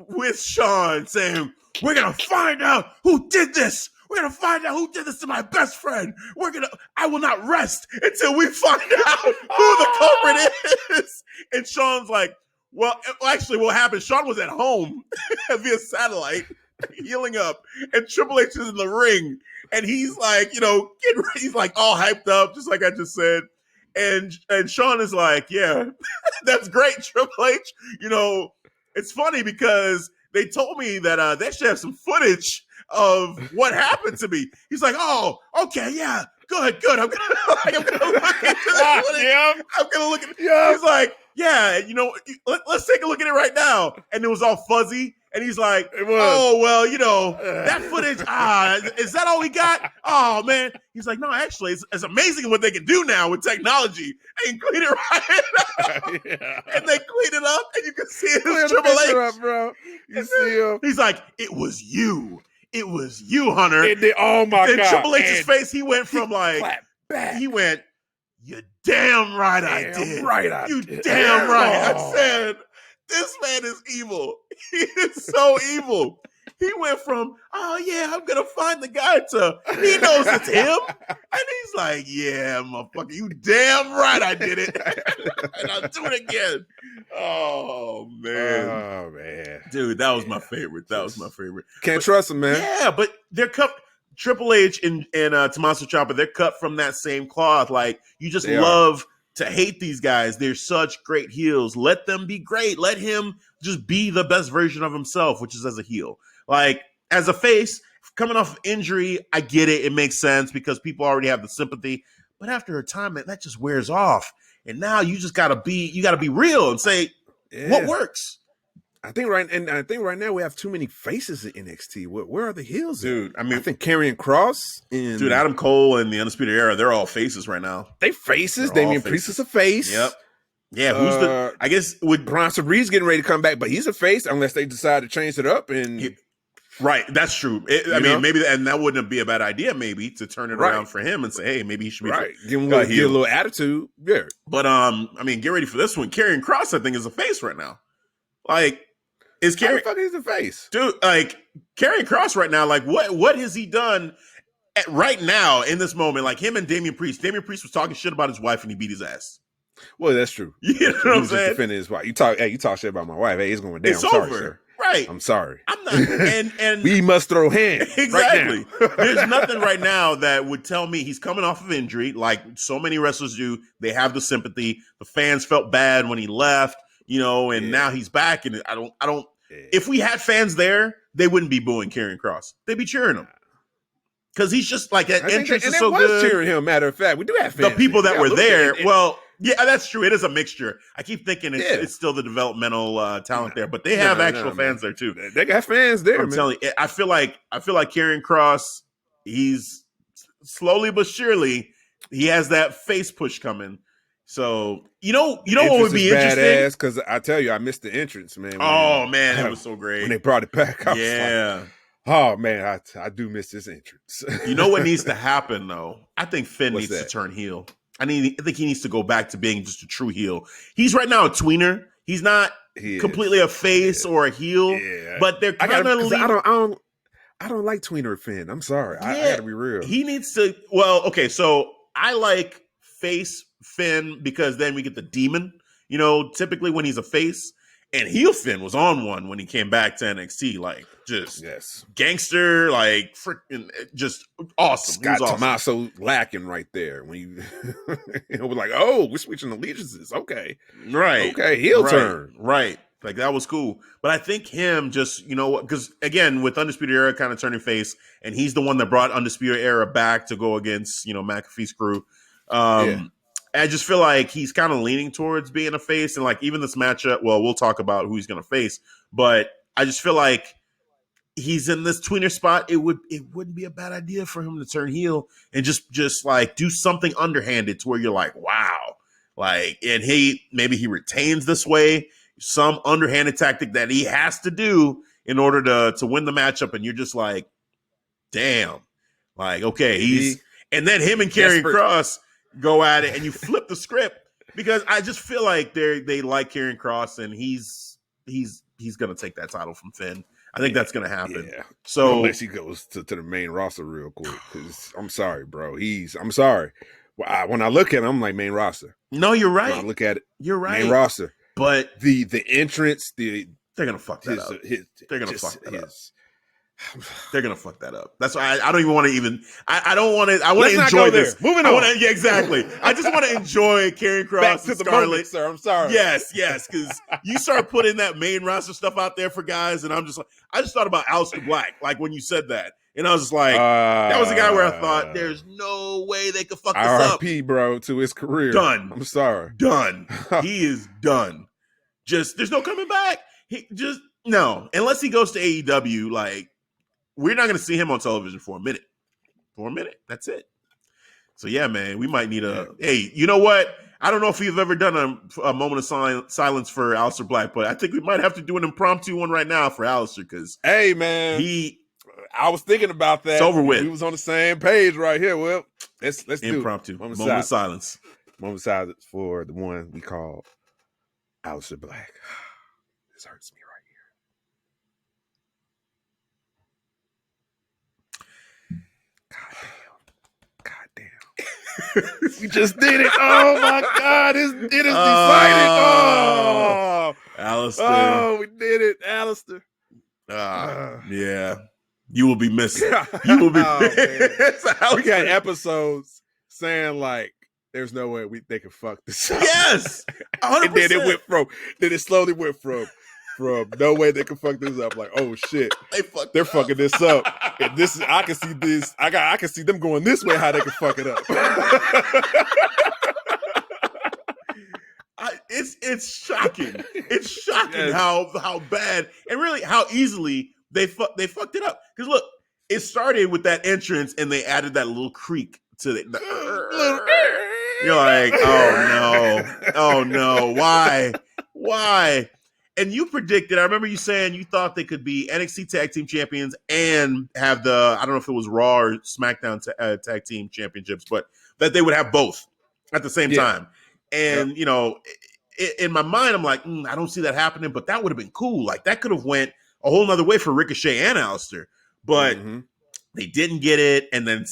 with Shawn saying, we're going to find out who did this. We're going to find out who did this to my best friend. I will not rest until we find out who the culprit is. And Shawn's like, well, actually what happened, Shawn was at home via satellite healing up, and Triple H is in the ring, and he's like, he's like all hyped up, just like I just said. And Shawn is like, yeah, that's great, Triple H. It's funny because they told me that they should have some footage of what happened to me. He's like, oh, okay, yeah, good. I'm gonna look into this footage. Yep. I'm gonna look at it. Yep. He's like, yeah, let's take a look at it right now. And it was all fuzzy. And he's like, oh, well, that footage, is that all we got? Oh, man. He's like, no, actually, it's amazing what they can do now with technology. And clean it right up. Yeah. And they clean it up, and you can see it was Triple H. Up, bro. You see him. He's like, it was you. It was you, Hunter. Oh, my God. And Triple H's face, he went from he went, you're damn right I did. Right I did. Damn right. I said, This man is evil. He is so evil. He went from, oh yeah, I'm gonna find the guy to he knows it's him. And he's like, yeah, motherfucker, you damn right I did it. And I'll do it again. Oh man. Dude, that was my favorite. That was my favorite. Can't trust him, man. Yeah, but they're cut. Triple H and Tommaso Ciampa, they're cut from that same cloth. Like, you just love to hate these guys. They're such great heels. Let them be great. Let him just be the best version of himself, which is as a heel. Like, as a face, coming off of injury, I get it. It makes sense because people already have the sympathy. But after a time, that just wears off. And now you just gotta be real and say what works. I think right now we have too many faces in NXT. Where are the heels? Dude, I think Karrion Kross and dude, Adam Cole and the Undisputed Era, they're all faces right now. They faces. Damian Priest is a face. Yep. Yeah, who's I guess with Bronson Reed's getting ready to come back, but he's a face unless they decide to change it up and right, that's true. I mean, maybe and that wouldn't be a bad idea, maybe, to turn it around for him and say, hey, maybe he should be give him a little attitude. Yeah. But I mean, get ready for this one. Karrion Kross, I think, is a face right now. Like, is Karrion? How the fuck is the face, dude? Like, Karrion Kross right now. Like, what has he done right now in this moment? Like, him and Damian Priest. Damian Priest was talking shit about his wife and he beat his ass. Well, that's true. You know what I'm saying? Defending his wife. You talk shit about my wife. Hey, it's going down. It's I'm over. sorry, sir. Right. I'm sorry. I'm not. And we must throw hands. Exactly. Right now. There's nothing right now that would tell me he's coming off of injury, like so many wrestlers do. They have the sympathy. The fans felt bad when he left, and now he's back. And I don't. If we had fans there, they wouldn't be booing Karrion Kross. They'd be cheering him. Because he's just like that entrance is so good. Cheering him. Matter of fact, we do have fans. The people that were there. Well, yeah, that's true. It is a mixture. I keep thinking it's still the developmental talent there, but they have actual fans there too. They got fans there. I'm telling you, I feel like Karrion Kross. He's slowly but surely he has that face push coming. So you know what would be interesting? Because I tell you, I missed the entrance, man. Oh man, it was so great when they brought it back. I was like, oh man, I do miss this entrance. You know what needs to happen though? I think Finn needs to turn heel. I think he needs to go back to being just a true heel. He's right now a tweener. He's not completely a face or a heel. Yeah. But they're kind of I don't like tweener Finn. I'm sorry. I gotta be real. He needs to. Well, okay. So I like face Finn because then we get the demon. Typically when he's a face. And heel Finn was on one when he came back to NXT, like just gangster, like freaking just awesome. Got Tommaso lacking right there when you we're like, oh, we're switching allegiances. Okay, right, okay, heel turn, right. Like that was cool. But I think him just because again with Undisputed Era kind of turning face, and he's the one that brought Undisputed Era back to go against McAfee's crew. I just feel like he's kind of leaning towards being a face. And like even this matchup, well, we'll talk about who he's going to face. But I just feel like he's in this tweener spot. It wouldn't be a bad idea for him to turn heel and just like do something underhanded to where you're like, wow. Like, and maybe he retains this way, some underhanded tactic that he has to do in order to win the matchup. And you're just like, damn. Like, okay, and then him and Karrion Kross go at it, and you flip the script because I just feel like they like Karrion Kross, and he's gonna take that title from Finn. I think that's gonna happen. Yeah. So unless he goes to the main roster real quick, because I'm sorry, bro. I'm sorry. When I look at him, I'm like main roster. No, you're right. When I look at it, you're right. Main roster, but the entrance, they're gonna fuck that up. They're gonna fuck that up. They're gonna fuck that up. That's why I don't even want to even. I don't want to. I want to enjoy this. Moving on. Yeah, exactly. I just want to enjoy Karrion Kross Back to and the Scarlett. moment, sir. I'm sorry. Yes. Because you start putting that main roster stuff out there for guys, and I'm just like, I just thought about Aleister Black, like when you said that, and I was just like, that was the guy where I thought, there's no way they could fuck this up. RIP, bro, to his career. Done. I'm sorry. Done. He is done. There's no coming back. No, unless he goes to AEW, like. We're not going to see him on television for a minute. That's it. So, yeah, man, we might need hey, you know what? I don't know if we've ever done a moment of silence for Aleister Black, but I think we might have to do an impromptu one right now for Aleister because, hey, man, I was thinking about that. It's over with. We was on the same page right here. Well, let's do impromptu. Moment of silence. Moment of silence for the one we call Aleister Black. This hurts me right here. God damn. We just did it. Oh my God. It is decided. Oh, Aleister. Oh, we did it, Aleister. Yeah. You will be missing. You will be missed. We got episodes saying like, there's no way they can fuck this up. Yes. 100%. And then it slowly went from no way they can fuck this up. Like, oh shit, they're fucking this up. And I can see this. I can see them going this way. How they can fuck it up. It's shocking. It's shocking how bad and really how easily they fucked it up. Because look, it started with that entrance and they added that little creak to it. You're like, oh no, why? And you predicted, I remember you saying you thought they could be NXT Tag Team Champions and have I don't know if it was Raw or SmackDown Tag Team Championships, but that they would have both at the same time. And, in my mind, I'm like, I don't see that happening, but that would have been cool. Like, that could have went a whole nother way for Ricochet and Aleister. But they didn't get it. And then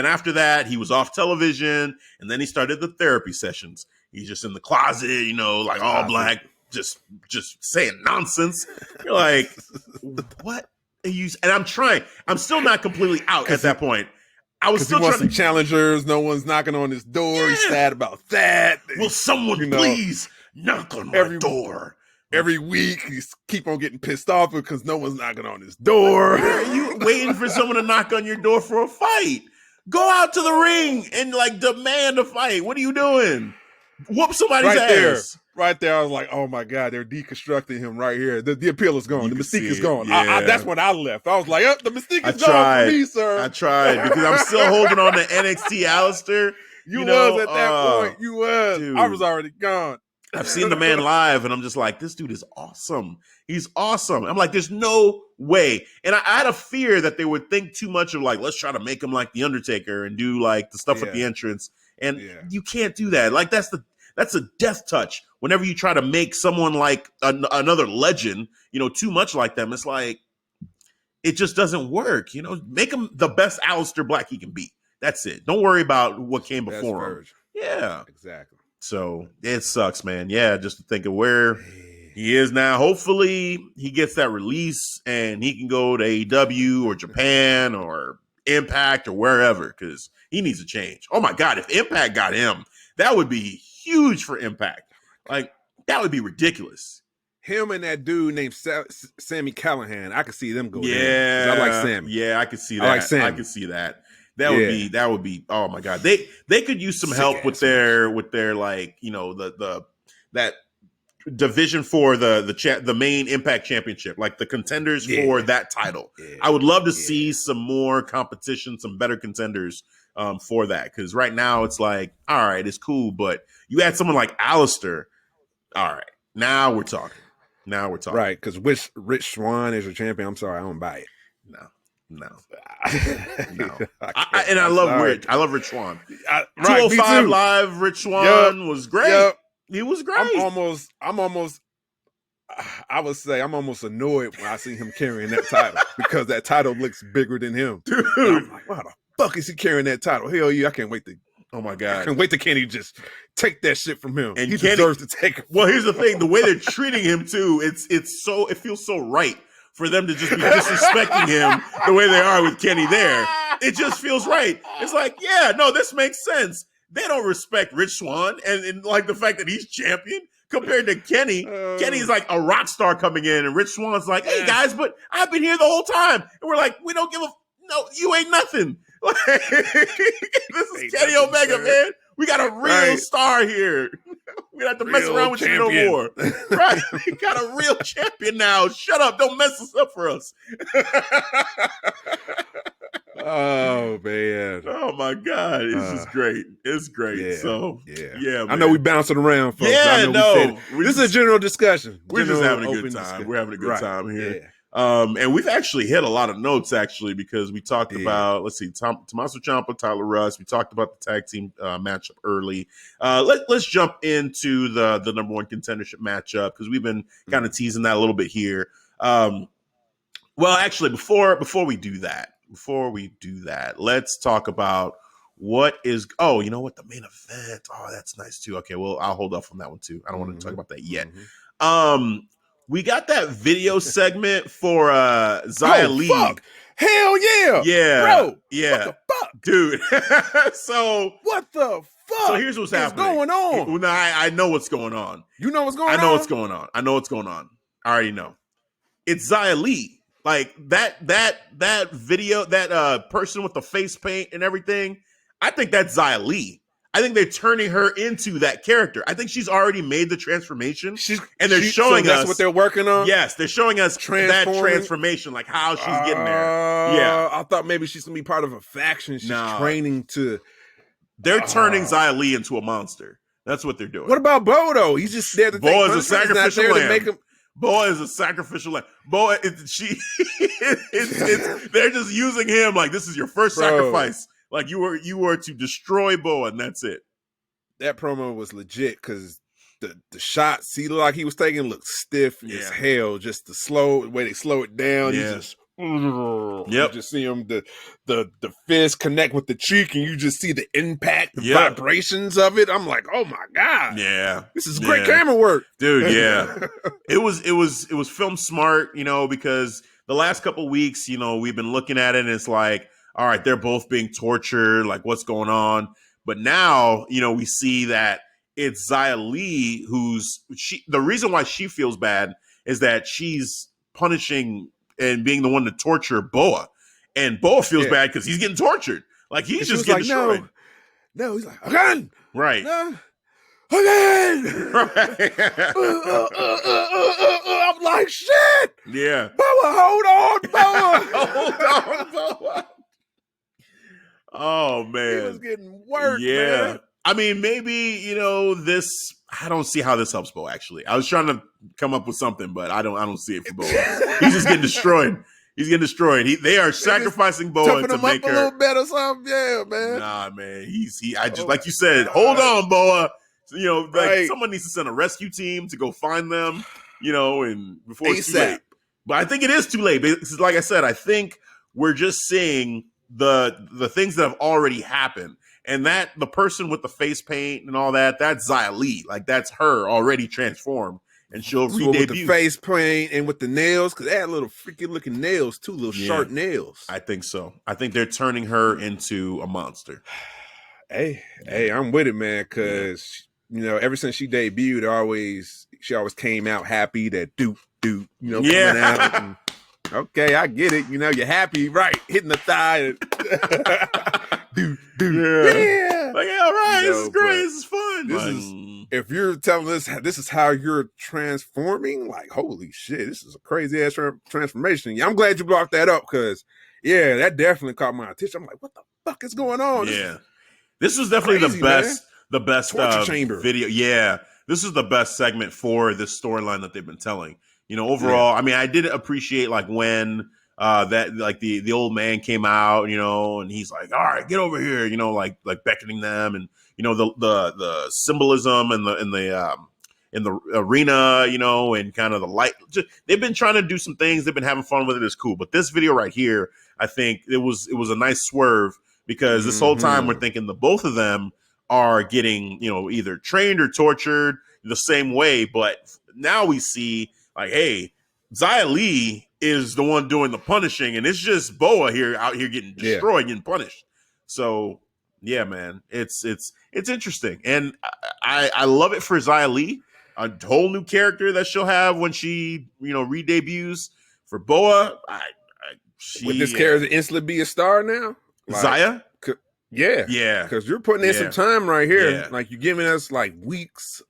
after that, he was off television. And then he started the therapy sessions. He's just in the closet, like all black, just saying nonsense. You're like, what are you? And I'm still not completely out at that point. I was still trying some challengers. No one's knocking on his door. Yeah. He's sad about that. Will someone please knock on my door? Every week, you keep on getting pissed off because no one's knocking on his door. Are you waiting for someone to knock on your door for a fight? Go out to the ring and demand a fight. What are you doing? Whoop somebody's ass. Right there, I was like, oh my God, they're deconstructing him right here. The appeal is gone. The mystique is gone. Yeah. That's when I left. I was like, the mystique is gone for me, sir. I tried because I'm still holding on to NXT Aleister. You was at that point. You was. Dude. I was already gone. I've seen the man live, and I'm just like, this dude is awesome. He's awesome. I'm like, there's no way. And I had a fear that they would think too much of let's try to make him like The Undertaker and do the stuff at the entrance. And you can't do that. That's a death touch. Whenever you try to make someone like another legend, too much like them, it's like, it just doesn't work. Make him the best Aleister Black he can be. That's it. Don't worry about what came before him. Yeah. Exactly. So it sucks, man. Yeah, just to think of where he is now. Hopefully he gets that release and he can go to AEW or Japan or Impact or wherever because he needs a change. Oh my God, if Impact got him, that would be huge for Impact. That would be ridiculous. Him and that dude named Sammy Callahan, I could see them go there. Yeah, I like Sammy. Yeah, I could see that. I like Sammy. I could see that. That would be. Oh my God, they could use some help with their that division for the main Impact Championship, like the contenders for that title. Yeah. I would love to see some more competition, some better contenders for that because right now it's like, all right, it's cool, but you add someone like Aleister, all right, now we're talking. Right? Because Rich Swann is your champion. I'm sorry, I don't buy it. No. I love Rich. I love Rich Swann. 205 Live, Rich Swann was great. Yep. He was great. I would say I'm almost annoyed when I see him carrying that title because that title looks bigger than him. Dude. I'm like, why the fuck is he carrying that title? Hell yeah, I can't wait to. Oh my God. I can't wait to Kenny just take that shit from him. And he Kenny deserves to take it. Well, here's the thing. The way they're treating him too, it feels so right for them to just be disrespecting him the way they are with Kenny there. It just feels right. It's like, yeah, no, this makes sense. They don't respect Rich Swann and the fact that he's champion compared to Kenny. Kenny's like a rock star coming in and Rich Swann's like, hey guys, but I've been here the whole time. And we're like, we don't give no, you ain't nothing. This is Kenny Omega, man. We got a real star here. We don't have to mess around with you no more. Right? We got a real champion now. Shut up. Don't mess this up for us. Oh, man. Oh, my God. It's just great. It's great. Yeah, so, yeah, man. I know we bouncing around, folks. Yeah, this is a general discussion. We're just having a good time. We're having a good time here. Yeah. And we've actually hit a lot of notes actually because we talked about, let's see, Tommaso Ciampa, Tyler Russ. We talked about the tag team matchup early. Let's jump into the number one contendership matchup because we've been kind of teasing that a little bit here. Well, actually, before we do that, let's talk about what is. Oh, you know what? The main event. Oh, that's nice too. Okay, well, I'll hold off on that one too. I don't want to talk about that yet. We got that video segment for Xia Li. Fuck. Hell yeah. Yeah. Bro. Yeah. What the fuck? Dude. So what the fuck? So here's what's happening. Going on? Well, no, I know what's going on. You know what's going on? I know what's going on. I already know. It's Xia Li. Like that video, that person with the face paint and everything, I think that's Xia Li. I think they're turning her into that character. I think she's already made the transformation, and they're showing us. That's what they're working on. Yes, they're showing us that transformation, like how she's getting there. Yeah, I thought maybe she's gonna be part of a faction. She's training to. They're turning Xia Li into a monster. That's what they're doing. What about Bo though? He's just there to. Bo is a sacrificial lamb. Bo is a sacrificial lamb. Bo, they're just using him like this is your first sacrifice. Like you were to destroy Boa, and that's it. That promo was legit because the shots he looked like he was taking looked stiff as hell. Just the way they slow it down. Yeah. You just you just see him the fist connect with the cheek, and you just see the impact, the vibrations of it. I'm like, oh my god, this is great camera work, dude. Yeah, it was filmed smart, because the last couple of weeks, we've been looking at it, and it's like, all right, they're both being tortured. Like, what's going on? But now, we see that it's Xia Li the reason why she feels bad is that she's punishing and being the one to torture Boa. And Boa feels bad because he's getting tortured. Like, he's just getting destroyed. No, he's like, again! Right. No. Again! Right. I'm like, shit! Yeah. Boa, hold on, Boa! Hold on, Boa. Oh man, he was getting worked. Yeah, man. I mean, maybe this. I don't see how this helps Bo. Actually, I was trying to come up with something, but I don't see it for Bo. He's just getting destroyed. He's getting destroyed. They are sacrificing Boa to make her a little bit or something. Yeah, man. Nah, man. I just like you said. Hold on, Boa. Someone needs to send a rescue team to go find them. And before it's too late. But I think it is too late. Because, like I said, I think we're just seeing the things that have already happened, and that the person with the face paint and all that's Xia Li. Like, that's her already transformed, and she'll re-debut with the face paint and with the nails, because they had little freaking looking nails too, little sharp nails. I think so. I think they're turning her into a monster. Hey, I'm with it, man, because ever since she debuted, she always came out happy that coming out. And, okay, I get it. You're happy, right? Hitting the thigh. Dude. Yeah. Like, all right, this is great. This is fun. If you're telling us this is how you're transforming, like, holy shit, this is a crazy ass transformation. Yeah, I'm glad you brought that up because, that definitely caught my attention. I'm like, what the fuck is going on? This was definitely crazy, the best torture chamber video. Yeah, this is the best segment for this storyline that they've been telling. Overall, I mean, I did appreciate like when the old man came out, and he's like, all right, get over here, like beckoning them, and the symbolism in the arena, and kind of the light. They've been trying to do some things. They've been having fun with it. It's cool. But this video right here, I think it was a nice swerve because this whole time we're thinking the both of them are getting, either trained or tortured the same way. But now we see, like, hey, Xia Li is the one doing the punishing, and it's just Boa out here getting destroyed, getting punished. So yeah, man, it's interesting, and I love it for Xia Li, a whole new character that she'll have when she re-debuts. For Boa, would this character instantly be a star now? Like, Xia? Yeah, because you're putting in some time right here. Like, you're giving us like weeks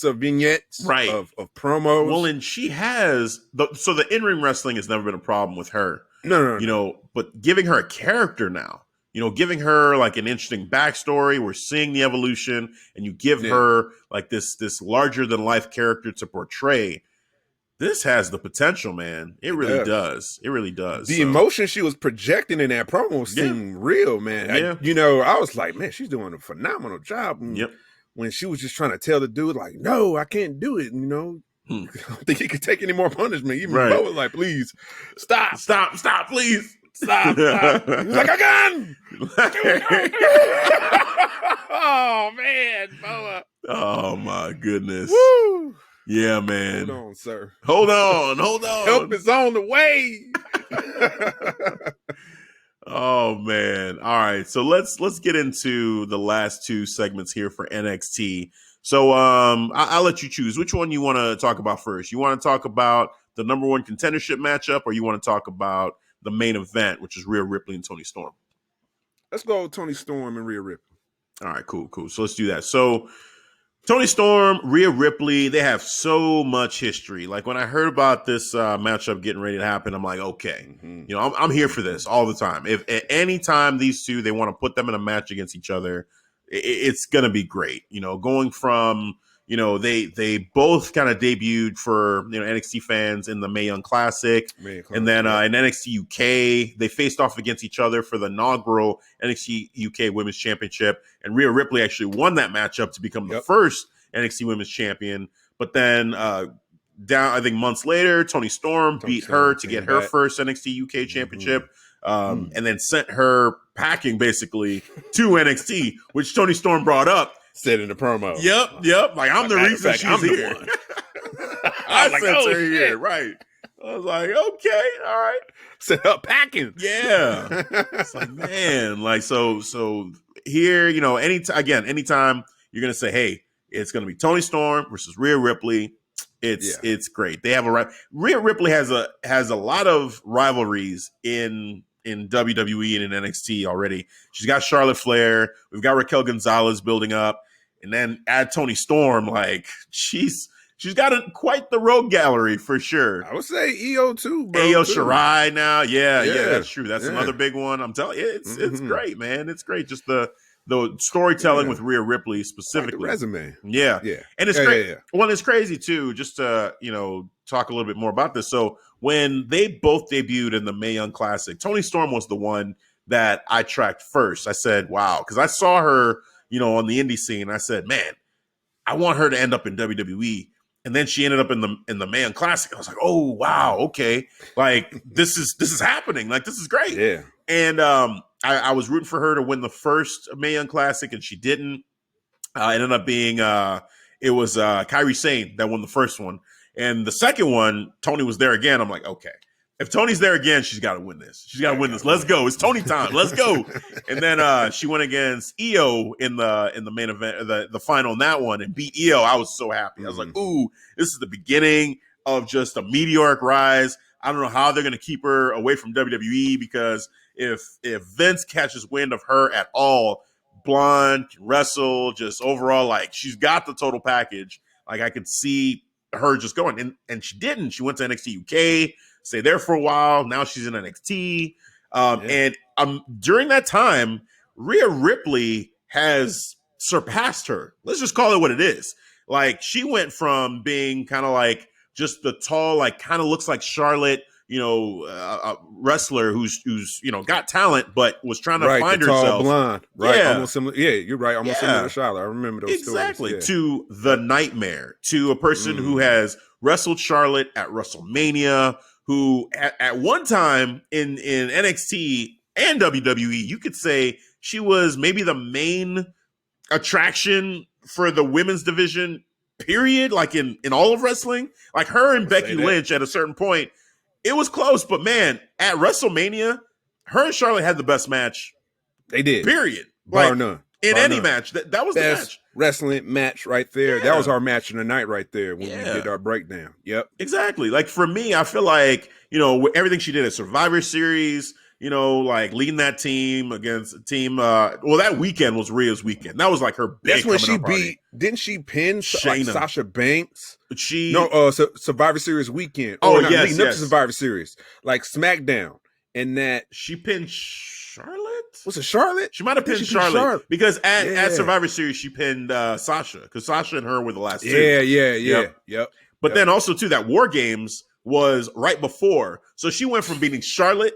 of vignettes, right, of promos. Well, and she has the in-ring wrestling has never been a problem with her. No. But giving her a character now, giving her like an interesting backstory. We're seeing the evolution, and you give her like this larger than life character to portray. this has the potential, man. It really does. It really does. The emotion she was projecting in that promo seemed real, man. I was like, man, she's doing a phenomenal job. And when she was just trying to tell the dude, like, no, I can't do it, I don't think he could take any more punishment. Even Bo was like, please, stop, please. Stop. He was like, I can! Oh, man, Boa. Oh, my goodness. Woo! Yeah, man. Hold on, sir. Hold on. Help is on the way. Oh, man. All right. So let's get into the last two segments here for NXT. So I'll let you choose. Which one you want to talk about first? You want to talk about the number one contendership matchup, or you want to talk about the main event, which is Rhea Ripley and Toni Storm? Let's go with Toni Storm and Rhea Ripley. All right, cool. So let's do that. So Toni Storm, Rhea Ripley, they have so much history. Like when I heard about this matchup getting ready to happen, I'm like, okay, I'm here for this all the time. If at any time these two, they want to put them in a match against each other, it's going to be great. Going from, they both kind of debuted for, NXT fans in the Mae Young Classic. And then in NXT UK, they faced off against each other for the inaugural NXT UK Women's Championship. And Rhea Ripley actually won that matchup to become the first NXT Women's Champion. But then I think months later, Toni Storm beat her to get her first NXT UK Championship. And then sent her packing basically to NXT, which Toni Storm brought up. Said in the promo. Yep. Like, I'm the reason she's here. I was like, sent her shit. here, right. I was like, okay, all right. Set up packing. Yeah. It's like, man, like, so here, anytime you're going to say, hey, it's going to be Toni Storm versus Rhea Ripley, it's great. They have Rhea Ripley has a lot of rivalries in WWE and in NXT already. She's got Charlotte Flair. We've got Raquel Gonzalez building up. And then add Toni Storm, like she's got quite the rogue gallery for sure. I would say EO too, bro. EO Shirai now. Yeah, that's true. That's another big one. I'm telling you, it's great, man. It's great. Just the storytelling with Rhea Ripley specifically. Like the resume. Yeah. And it's great. Yeah. Well, it's crazy too, just to, talk a little bit more about this. So when they both debuted in the Mae Young Classic, Toni Storm was the one that I tracked first. I said, wow, because I saw her, on the indie scene. I said, man, I want her to end up in WWE. And then she ended up in the Mae Young Classic. I was like, oh, wow, okay. Like, this is happening. Like, this is great. Yeah. And I was rooting for her to win the first Mae Young Classic, and she didn't. It ended up being it was Kairi Sane that won the first one. And the second one, Toni was there again. I'm like, okay, if Toni's there again, she's got to win this. She's got to win this. Let's go. It's Toni time. Let's go. And then she went against Io in the main event, the final in that one, and beat Io. I was so happy. I was like, ooh, this is the beginning of just a meteoric rise. I don't know how they're going to keep her away from WWE, because if Vince catches wind of her at all, blonde, can wrestle, just overall, like, she's got the total package. Like, I could see her just going, and she didn't. She went to NXT UK, stayed there for a while. Now she's in NXT. And during that time, Rhea Ripley has surpassed her. Let's just call it what it is. Like, she went from being kind of like just the tall, like, kind of looks like Charlotte, a wrestler who's got talent, but was trying to find herself. Tall blonde, right? Yeah. Almost similar. Yeah, you're right. Almost similar to Charlotte. I remember those exactly. stories. To the Nightmare, to a person who has wrestled Charlotte at WrestleMania, who at one time in NXT and WWE, you could say she was maybe the main attraction for the women's division, period, like in all of wrestling. Like, her and Becky Lynch at a certain point, it was close, but man, at WrestleMania, her and Charlotte had the best match. They did. Period. Bar none. In any match. That was best the match. Wrestling match right there. Yeah. That was our match of the night right there when we did our breakdown. Yep. Exactly. Like, for me, I feel like, everything she did at Survivor Series, like leading that team against a team. Well, that weekend was Rhea's weekend. That was like her big. That's when she didn't she pin like Sasha Banks? Survivor Series weekend. Leading up to Survivor Series, like SmackDown, and that she pinned Charlotte. Was it Charlotte? She might have pinned Charlotte because at Survivor Series she pinned Sasha, because Sasha and her were the last two. Yeah. Yep. But then also too, that War Games was right before. So she went from beating Charlotte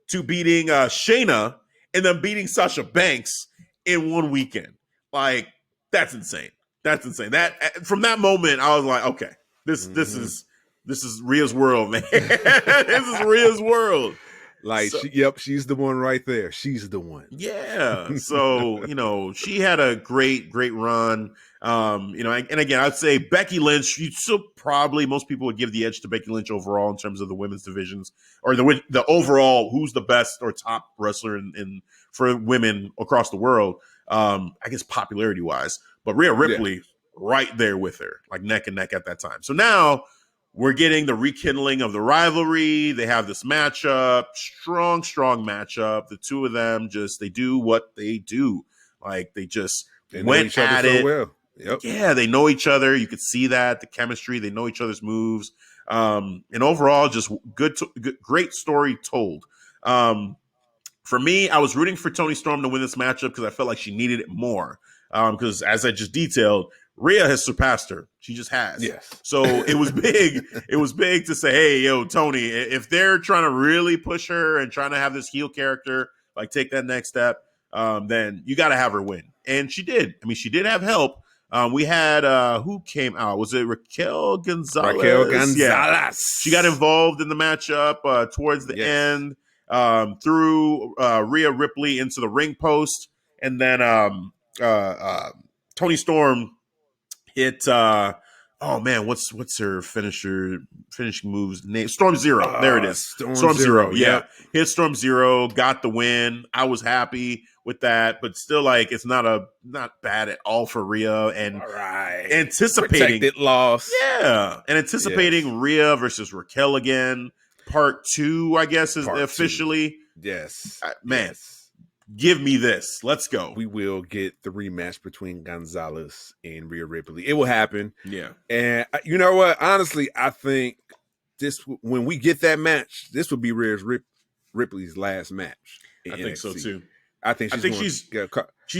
to beating Shayna and then beating Sasha Banks in one weekend. Like, that's insane. That's insane. That from that moment, I was like, okay, this is Rhea's world, man. This is Rhea's world. Like, So, she's the one right there. She's the one. Yeah. So, she had a great run. And again, I'd say Becky Lynch, you'd still probably, most people would give the edge to Becky Lynch overall in terms of the women's divisions or the overall, who's the best or top wrestler in for women across the world. I guess popularity wise, but Rhea Ripley right there with her, like neck and neck at that time. So now we're getting the rekindling of the rivalry. They have this matchup, strong matchup. The two of them they do what they do. Like they went at it. So well. Yep. Yeah, they know each other. You could see that, the chemistry. They know each other's moves. And overall, just great story told. For me, I was rooting for Toni Storm to win this matchup because I felt like she needed it more. Because as I just detailed, Rhea has surpassed her. She just has. Yes. So it was big. It was big to say, hey, yo, Toni, if they're trying to really push her and trying to have this heel character, like take that next step, then you got to have her win. And she did. I mean, she did have help. We had who came out? Was it Raquel Gonzalez? Yeah. She got involved in the matchup towards the end. Threw Rhea Ripley into the ring post, and then Toni Storm hit. What's her finishing moves name? Storm Zero. There it is. Storm Zero. Yeah, hit Storm Zero, got the win. I was happy with that, but still, like, it's not bad at all for Rhea. And anticipating protected loss. Yeah, and anticipating Rhea versus Raquel again. Part 2, I guess, is officially. Yes. Give me this. Let's go. We will get the rematch between Gonzalez and Rhea Ripley. It will happen. Yeah. And you know what? Honestly, I think when we get that match, this will be Rhea Ripley's last match. I think so too. I think she's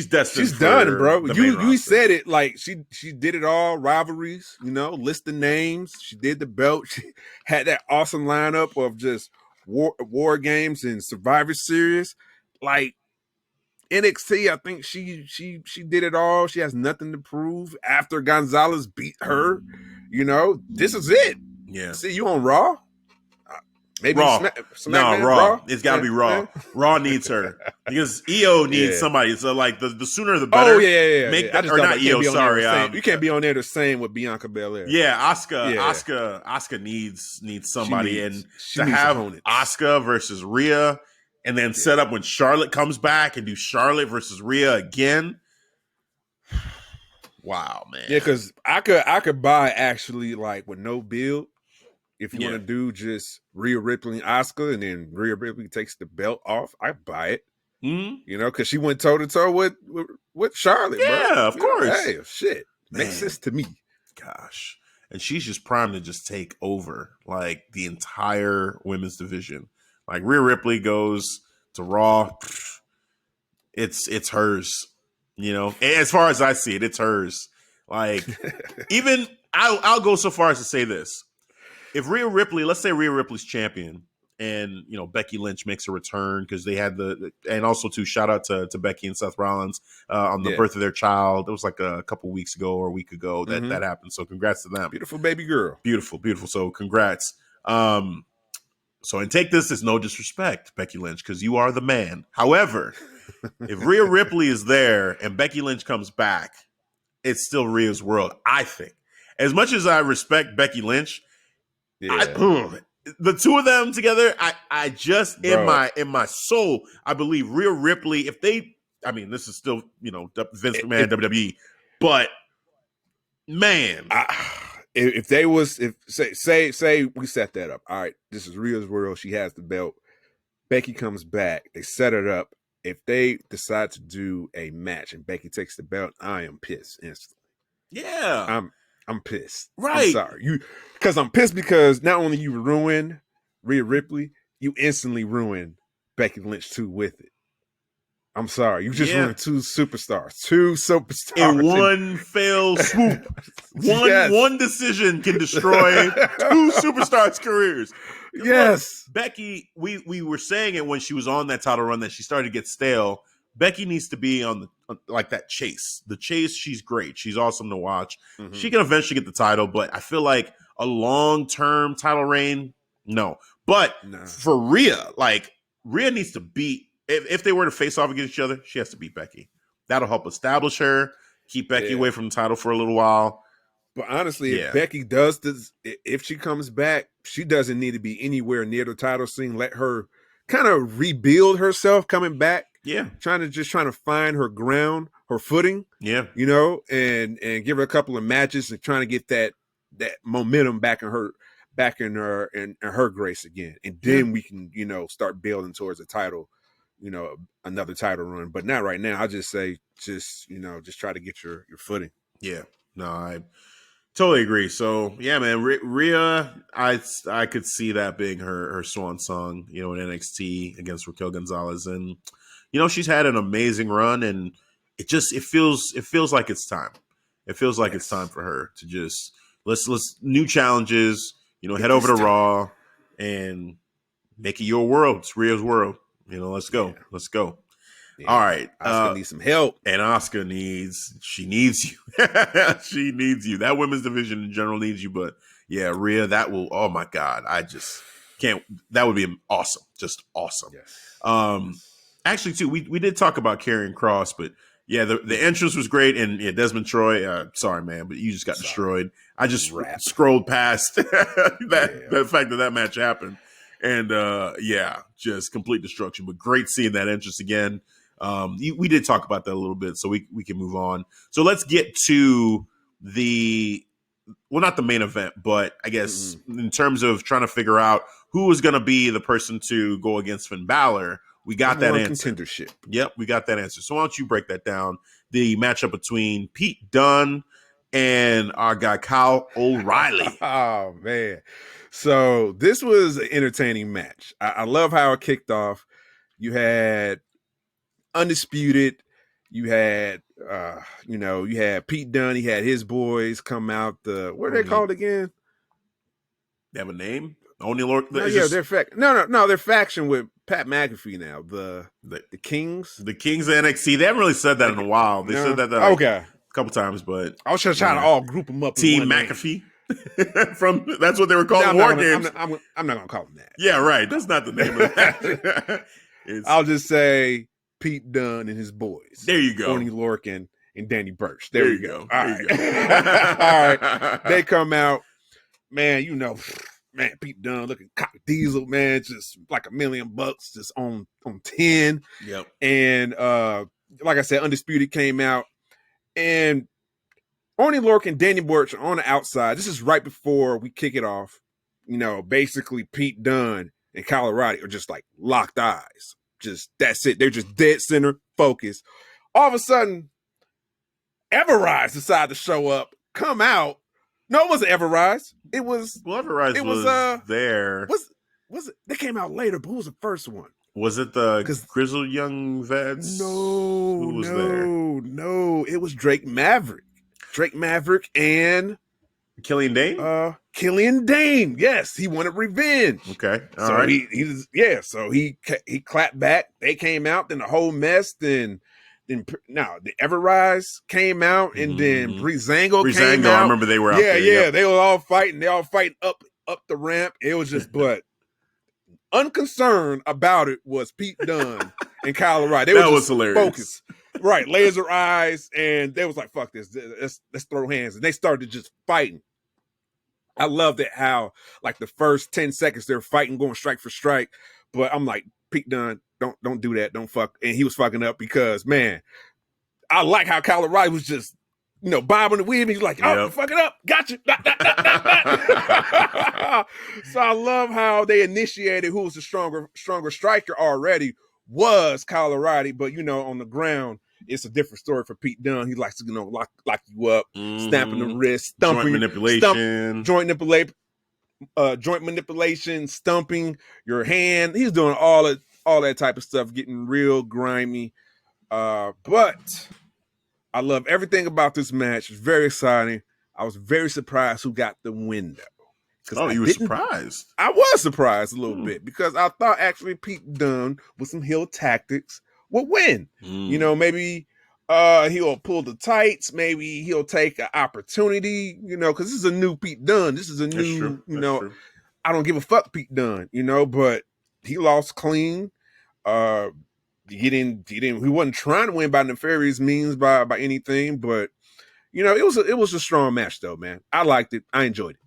destined. She's done, bro. You said it. Like she did it all. Rivalries, list the names. She did the belt. She had that awesome lineup of just war games and Survivor Series. Like NXT, I think she did it all. She has nothing to prove after Gonzalez beat her. This is it. Yeah. See you on Raw. Maybe Raw. SmackDown, Raw. It's got to be Raw. Raw needs her because EO needs somebody. So like the sooner the better. Oh yeah. Or not EO. Sorry, you can't be on there the same with Bianca Belair. Yeah, Asuka needs somebody, and to have Asuka versus Rhea, and then set up when Charlotte comes back and do Charlotte versus Rhea again. Wow, man. Yeah, because I could buy actually like with no build. If you want to do just Rhea Ripley and Asuka, and then Rhea Ripley takes the belt off, I buy it. Mm-hmm. Because she went toe to toe with Charlotte. Yeah, bro. Of course. Hey, shit, makes sense to me. Gosh, and she's just primed to just take over like the entire women's division. Like Rhea Ripley goes to Raw, it's hers. As far as I see it, it's hers. Like even I'll go so far as to say this. If Rhea Ripley, let's say Rhea Ripley's champion, and Becky Lynch makes a return because they had and also to shout out to Becky and Seth Rollins on the birth of their child. It was like a couple weeks ago or a week ago that happened. So congrats to them. Beautiful baby girl. Beautiful. So congrats. And take this as no disrespect, Becky Lynch, because you are the man. However, if Rhea Ripley is there and Becky Lynch comes back, it's still Rhea's world. I think, as much as I respect Becky Lynch. The two of them together, I just in my soul, I believe Rhea Ripley. This is still Vince McMahon WWE, but man, if they was say we set that up. All right, this is Rhea's world. She has the belt. Becky comes back. They set it up. If they decide to do a match and Becky takes the belt, I am pissed instantly. Yeah, I'm pissed. Right. I'm sorry. Because I'm pissed because not only you ruin Rhea Ripley, you instantly ruin Becky Lynch too with it. I'm sorry. You just Yeah. ruined two superstars. Two superstars. In one fell swoop. One decision can destroy two superstars' careers. Yes. Look, Becky, we were saying it when she was on that title run that she started to get stale. Becky needs to be on like that chase. The chase, she's great. She's awesome to watch. Mm-hmm. She can eventually get the title, but I feel like a long-term title reign, no. But for Rhea, like Rhea needs to beat, if they were to face off against each other, she has to beat Becky. That'll help establish her, keep Becky away from the title for a little while. But honestly, if Becky does this, if she comes back, she doesn't need to be anywhere near the title scene. Let her kind of rebuild herself coming back. Yeah. Trying to find her ground, her footing. Yeah. You know, and give her a couple of matches and trying to get that momentum back in her grace again. And then we can, start building towards a title, another title run. But not right now. I just say just try to get your footing. Yeah. No, I totally agree. So yeah, man, Rhea, I could see that being her swan song, in NXT against Raquel Gonzalez, and she's had an amazing run, and it feels like it's time. It feels like it's time for her to just let's new challenges. Head over to Raw and make it your world. It's Rhea's world. Let's go. Yeah. Let's go. Yeah. All right. Asuka needs some help. And Asuka needs you. She needs you. That women's division in general needs you. But yeah, Rhea, that will, oh my God. I just can't, that would be awesome. Just awesome. Yes. Actually, too, we did talk about Karrion Kross, but yeah, the entrance was great. And yeah, Desmond Troy, sorry, man, but you just got destroyed. I just scrolled past the fact that match happened. And just complete destruction. But great seeing that entrance again. We did talk about that a little bit, so we can move on. So let's get to not the main event, but I guess in terms of trying to figure out who is going to be the person to go against Finn Balor, we got that answer. Contendership. Yep, we got that answer. So why don't you break that down? The matchup between Pete Dunne and our guy Kyle O'Reilly. Oh, man. So this was an entertaining match. I love how it kicked off. You had Undisputed. You had, you had Pete Dunne. He had his boys come out. What are they called again? They have a name? Only Lord. They're faction with Pat McAfee now. The Kings. The Kings of NXT. They haven't really said that in a while. They said that a couple times, but I was just trying to all group them up. Team McAfee. That's what they were called in War Games. I'm not gonna call them that. Yeah, right. That's not the name of that. I'll just say Pete Dunne and his boys. There you go. Oney Lorcan and Danny Burch. There you go. All right. All right. They come out, man. Pete Dunne looking cock diesel, man, just like $1 million, just on 10. Yep. And like I said, Undisputed came out, and Oney Lorcan and Danny Burch on the outside. This is right before we kick it off. Basically Pete Dunne and Kyle O'Reilly are just like locked eyes. Just that's it. They're just dead center focused. All of a sudden, Everrise decided to show up, come out. No, it wasn't Everrise. It was Everrise was there. Was it? They came out later, but who was the first one? Was it the Grizzled Young Vets? No, who was there? No, it was Drake Maverick. Drake Maverick and Killian Dane? Killian Dane. Yes, he wanted revenge. Okay. All right. So he clapped back. They came out, then the whole mess, then the Everrise came out, and then Breezango came out. I remember they were out there. Yeah, they were all fighting. They all fighting up the ramp. It was just, but unconcerned about it was Pete Dunne and Kyle O'Reilly. That was hilarious. Focused. Right, laser eyes, and they was like, fuck this, let's throw hands. And they started just fighting. I loved it how, like, the first 10 seconds, they're fighting, going strike for strike. But I'm like, Pete Dunne, don't do that, don't fuck. And he was fucking up because, man, I like how Kyle O'Reilly was just, bobbing and weaving. He's like, fuck it up, gotcha. So I love how they initiated who was the stronger striker already was Kyle O'Reilly, but on the ground, it's a different story for Pete Dunne. He likes to, lock you up, snapping the wrist, stumping, joint manipulation, stumping your hand. He's doing all that type of stuff, getting real grimy. But I love everything about this match. It's very exciting. I was very surprised who got the win, though. Oh, you were surprised? I was surprised a little bit because I thought actually Pete Dunne with some heel tactics would win. You know, maybe he'll pull the tights. Maybe he'll take an opportunity, you know, because this is a new Pete Dunne. This is a new, you know, true. I don't give a fuck Pete Dunne, you know, but he lost clean. He wasn't trying to win by nefarious means by anything, but you know, it was a strong match though, man. I liked it. I enjoyed it.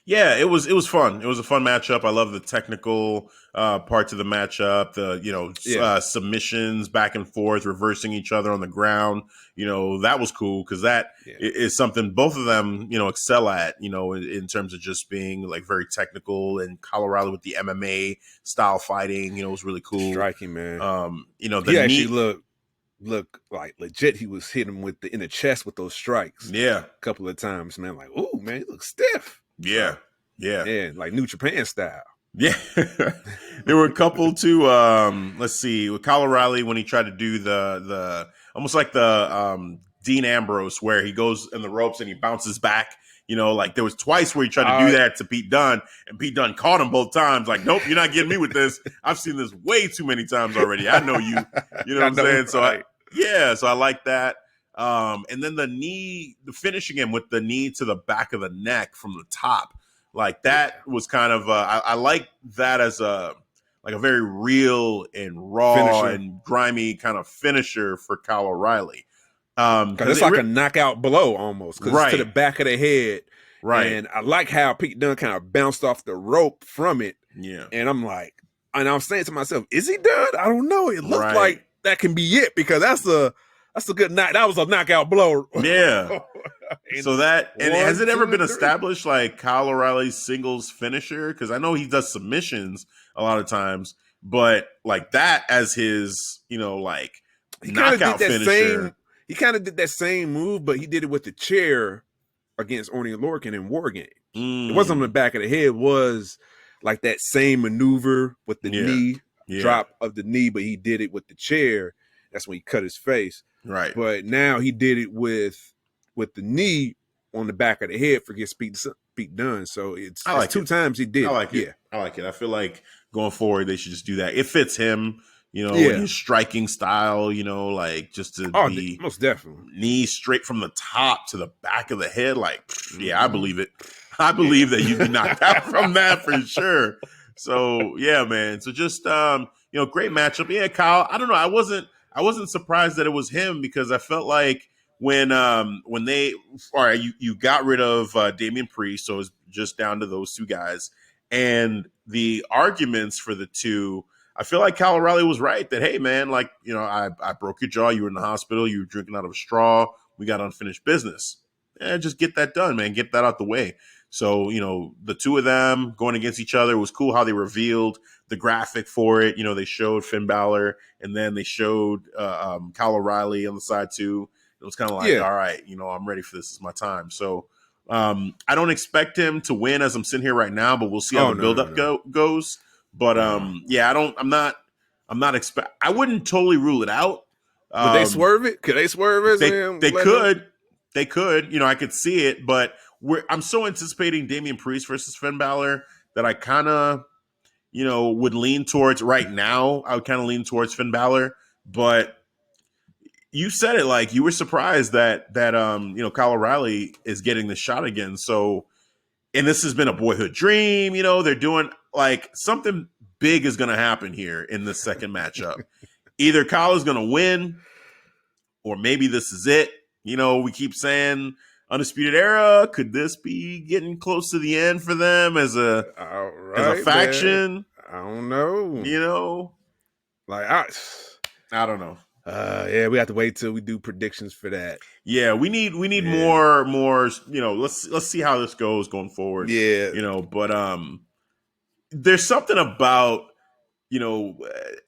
Yeah, it was fun. It was a fun matchup. I love the technical parts of the matchup. The submissions back and forth, reversing each other on the ground. You know, that was cool because that is something both of them, you know, excel at. You know, in terms of just being like very technical. And Colorado with the MMA style fighting, you know, was really cool. Striking, man. You know, he actually look like legit. He was hitting him in the chest with those strikes. Yeah, a couple of times, man. Like, ooh, man, he looks stiff. Yeah. Like New Japan style. Yeah. There were a couple too. Let's see, with Kyle O'Reilly when he tried to do the almost like the Dean Ambrose where he goes in the ropes and he bounces back. You know, like there was twice where he tried to do that to Pete Dunne, and Pete Dunne caught him both times. Like, nope, you're not getting me with this. I've seen this way too many times already. I know you. You know what I'm saying? So I like that. And then the finishing him with the knee to the back of the neck from the top, like that was kind of I like that as a very real and raw finisher. And grimy kind of finisher for Kyle O'Reilly. Because it's like a knockout blow almost, because it's to the back of the head. Right. And I like how Pete Dunne kind of bounced off the rope from it. Yeah. And I'm saying to myself, is he done? I don't know. It looks like that can be it, because that's a good night. That was a knockout blow. Yeah. So that, and has it ever been established like Kyle O'Reilly's singles finisher? Because I know he does submissions a lot of times, but like that as his, you know, like knockout finisher. He kind of did that same move, but he did it with the chair against Orny Lorcan in War Games. It wasn't on the back of the head. It was like that same maneuver with the knee, drop of the knee, but he did it with the chair. That's when he cut his face. Right. But now he did it with the knee on the back of the head for against Pete Dunne. So it's two times he did. I like it. I like it. I feel like going forward, they should just do that. It fits him. You know, his striking style, you know, like just to be most definitely knee straight from the top to the back of the head. Like, yeah, I believe it. I believe that you'd be knocked out from that for sure. So, yeah, man. So just, you know, great matchup. Yeah, Kyle, I don't know. I wasn't surprised that it was him, because I felt like when you got rid of Damian Priest, so it's just down to those two guys, and the arguments for the two, I feel like Kyle O'Reilly was right that, hey, man, like, you know, I broke your jaw. You were in the hospital. You were drinking out of a straw. We got unfinished business. Just get that done, man. Get that out the way. So, you know, the two of them going against each other, it was cool how they revealed the graphic for it. You know, they showed Finn Balor, and then they showed Kyle O'Reilly on the side too. It was kind of like, all right, you know, I'm ready for this. It's my time. So I don't expect him to win as I'm sitting here right now, but we'll see how the buildup goes. But yeah, I'm not I wouldn't totally rule it out. Would they swerve it? Could they swerve it? They could. You know, I could see it, but I'm so anticipating Damian Priest versus Finn Balor that I kind of, you know, would lean towards right now. I would kind of lean towards Finn Balor, but you said it, like you were surprised that you know, Kyle O'Reilly is getting the shot again. So, and this has been a boyhood dream. You know, they're doing like something big is going to happen here in the second matchup. Either Kyle is going to win, or maybe this is it. You know, we keep saying Undisputed Era. Could this be getting close to the end for them as a faction? Man. I don't know. You know, like I don't know. Yeah, we have to wait till we do predictions for that. Yeah, we need more. You know, let's see how this goes going forward. Yeah, you know, but there's something about, you know,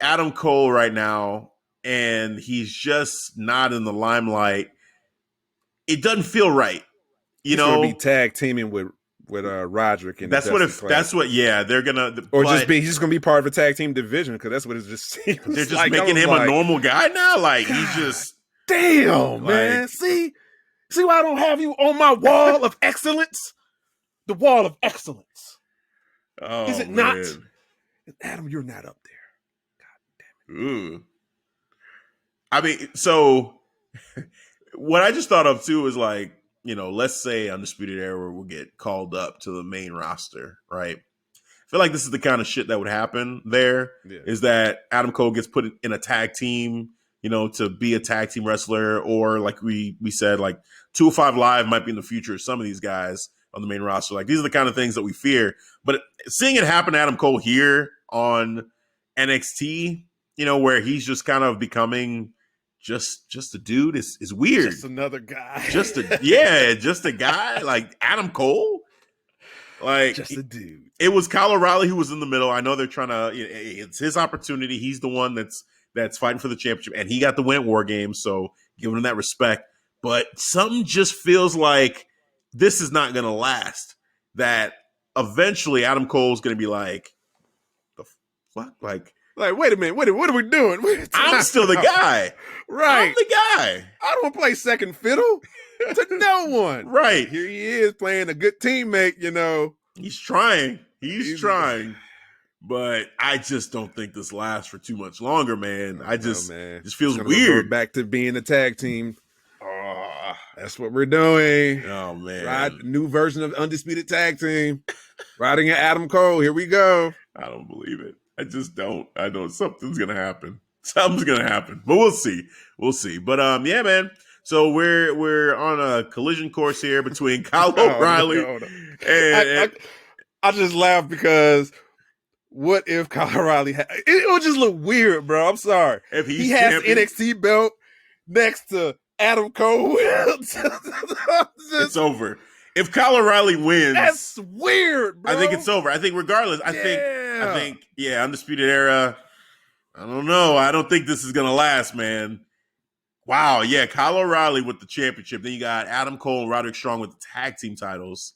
Adam Cole right now, and he's just not in the limelight. It doesn't feel right. You know, be tag teaming with with Roderick and that's what yeah, they're gonna he's just gonna be part of a tag team division because that's what it just seems. They're just like, making him a normal guy now. Like he's just damn man. See why I don't have you on my wall of excellence? The wall of excellence. Oh, is it not? Adam, you're not up there. God damn it. Ooh. I mean, so what I just thought of too is like, let's say Undisputed Era will get called up to the main roster, right? I feel like this is the kind of shit that would happen there. Yeah. Is that Adam Cole gets put in a tag team, to be a tag team wrestler, or like we said, like 205 Live might be in the future of some of these guys on the main roster. Like these are the kind of things that we fear. But seeing it happen to Adam Cole here on NXT, where he's just kind of becoming just a dude is weird. Just another guy. just a guy like Adam Cole. Like just a dude. It was Kyle O'Reilly who was in the middle. I know they're trying to. It's his opportunity. He's the one that's fighting for the championship, and he got the win at War Games. So giving him that respect. But something just feels like this is not going to last. That eventually Adam Cole's going to be like, the fuck, like, wait a minute, what are we doing? I'm still the guy, right? I'm the guy. I don't play second fiddle to no one, right? Here he is playing a good teammate. He's trying. He's trying. But I just don't think this lasts for too much longer, man. Just feels weird. Go back to being a tag team. Oh, that's what we're doing. Oh man, new version of Undisputed Tag Team. Riding at Adam Cole. Here we go. I don't believe it. I just don't. I know something's gonna happen. Something's gonna happen, but we'll see. We'll see. But yeah, man. So we're on a collision course here between Kyle O'Reilly and I just laugh because. What if Kyle O'Reilly it would just look weird, bro. I'm sorry. If he has the NXT belt next to Adam Cole. It's over. If Kyle O'Reilly wins, that's weird, bro. I think it's over. I think regardless, I think Undisputed Era. I don't know. I don't think this is gonna last, man. Wow, yeah, Kyle O'Reilly with the championship. Then you got Adam Cole and Roderick Strong with the tag team titles.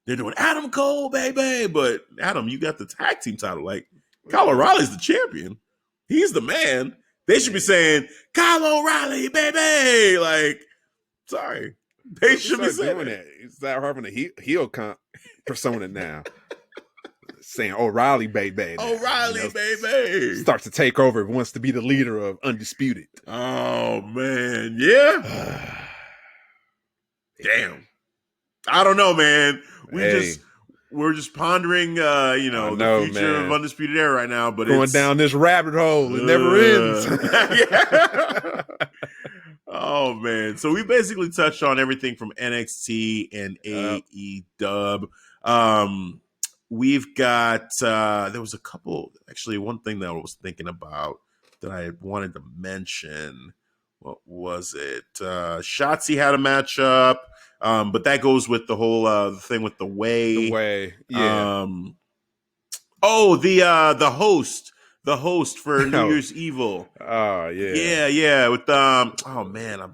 They're doing Adam Cole, baby. But Adam, you got the tag team title. Like, Kyle O'Reilly's the champion. He's the man. They should be saying, Kyle O'Reilly, baby. Like, sorry. They should be saying that. It's not having a heel persona now. Saying O'Reilly, baby. O'Reilly, baby. Starts to take over. Wants to be the leader of Undisputed. Oh, man. Yeah. Damn. I don't know, man. We're just pondering, the future of Undisputed Era right now. But going down this rabbit hole, it never ends. Oh man! So we basically touched on everything from NXT and AEW. We've got there was a couple. Actually, one thing that I was thinking about that I wanted to mention. What was it? Shotzi had a matchup. But that goes with the whole thing with the way. The way, yeah. The host for New Year's Evil. Oh yeah, yeah. With blanking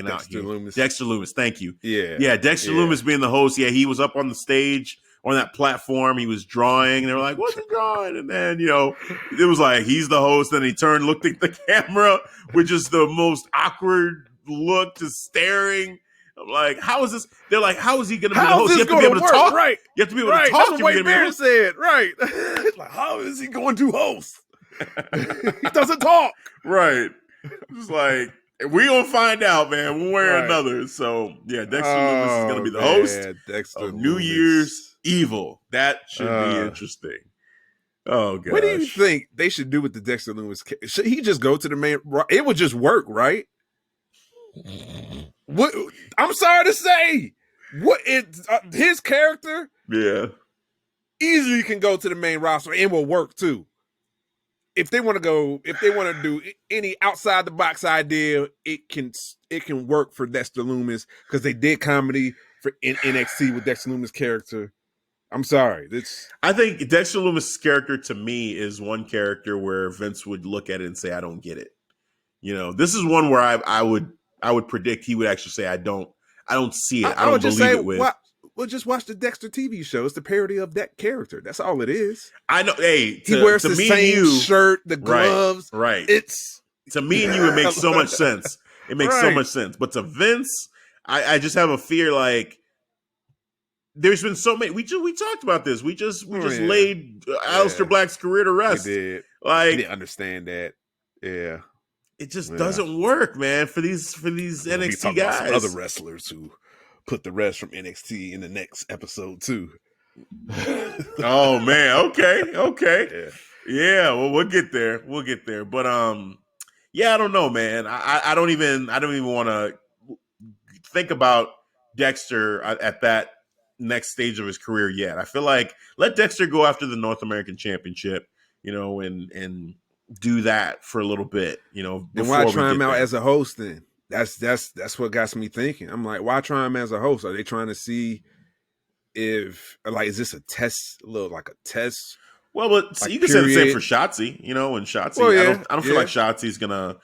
out Dexter here. Lumis. Dexter Lumis, thank you. Yeah, Dexter Lumis being the host. Yeah, he was up on the stage on that platform. He was drawing, and they were like, "What's he drawing?" And then it was like he's the host. Then he turned, looked at the camera, which is the most awkward look, just staring. I'm like, how is this? They're like, how is he going to be the host? You have to be able to talk. Right. You have to be able to talk. That's what Wade Barrett said. Right. It's like, how is he going to host? He doesn't talk. Right. It's like, we're going to find out, man, one way or another. So, yeah, Dexter Lumis is going to be the host of New Year's Evil. That should be interesting. Oh, gosh. What do you think they should do with the Dexter Lumis? Should he just go to the main? It would just work, right? What I'm sorry to say, his character, easily can go to the main roster and will work too. If they want to do any outside the box idea, it can work for Dexter Lumis because they did comedy in NXT with Dexter Lumis' character. I'm sorry, I think Dexter Lumis' character to me is one character where Vince would look at it and say, "I don't get it." This is one where I would predict he would actually say, I don't see it. I don't believe it with. Well, just watch the Dexter TV show. It's the parody of that character. That's all it is. I know. Hey, He wears the same shirt, the gloves. Right. It's to me and you. It makes so much sense. It makes so much sense. But to Vince, I just have a fear. Like, there's been so many. We talked about this. We just laid Aleister Black's career to rest. We did. Like, we didn't understand that. Yeah. It just doesn't work, man. For these NXT guys. About some other wrestlers who put the rest from NXT in the next episode too. Oh man, okay. Yeah, well, we'll get there. But yeah, I don't know, man. I don't even want to think about Dexter at that next stage of his career yet. I feel like let Dexter go after the North American Championship, and do that for a little bit, Then why try him out as a host then? That's what got me thinking. I'm like, why try him as a host? Are they trying to see if, like, is this a test, like a test? Well, but like, you can say the same for Shotzi, and Shotzi. Well, yeah, I don't feel like Shotzi's gonna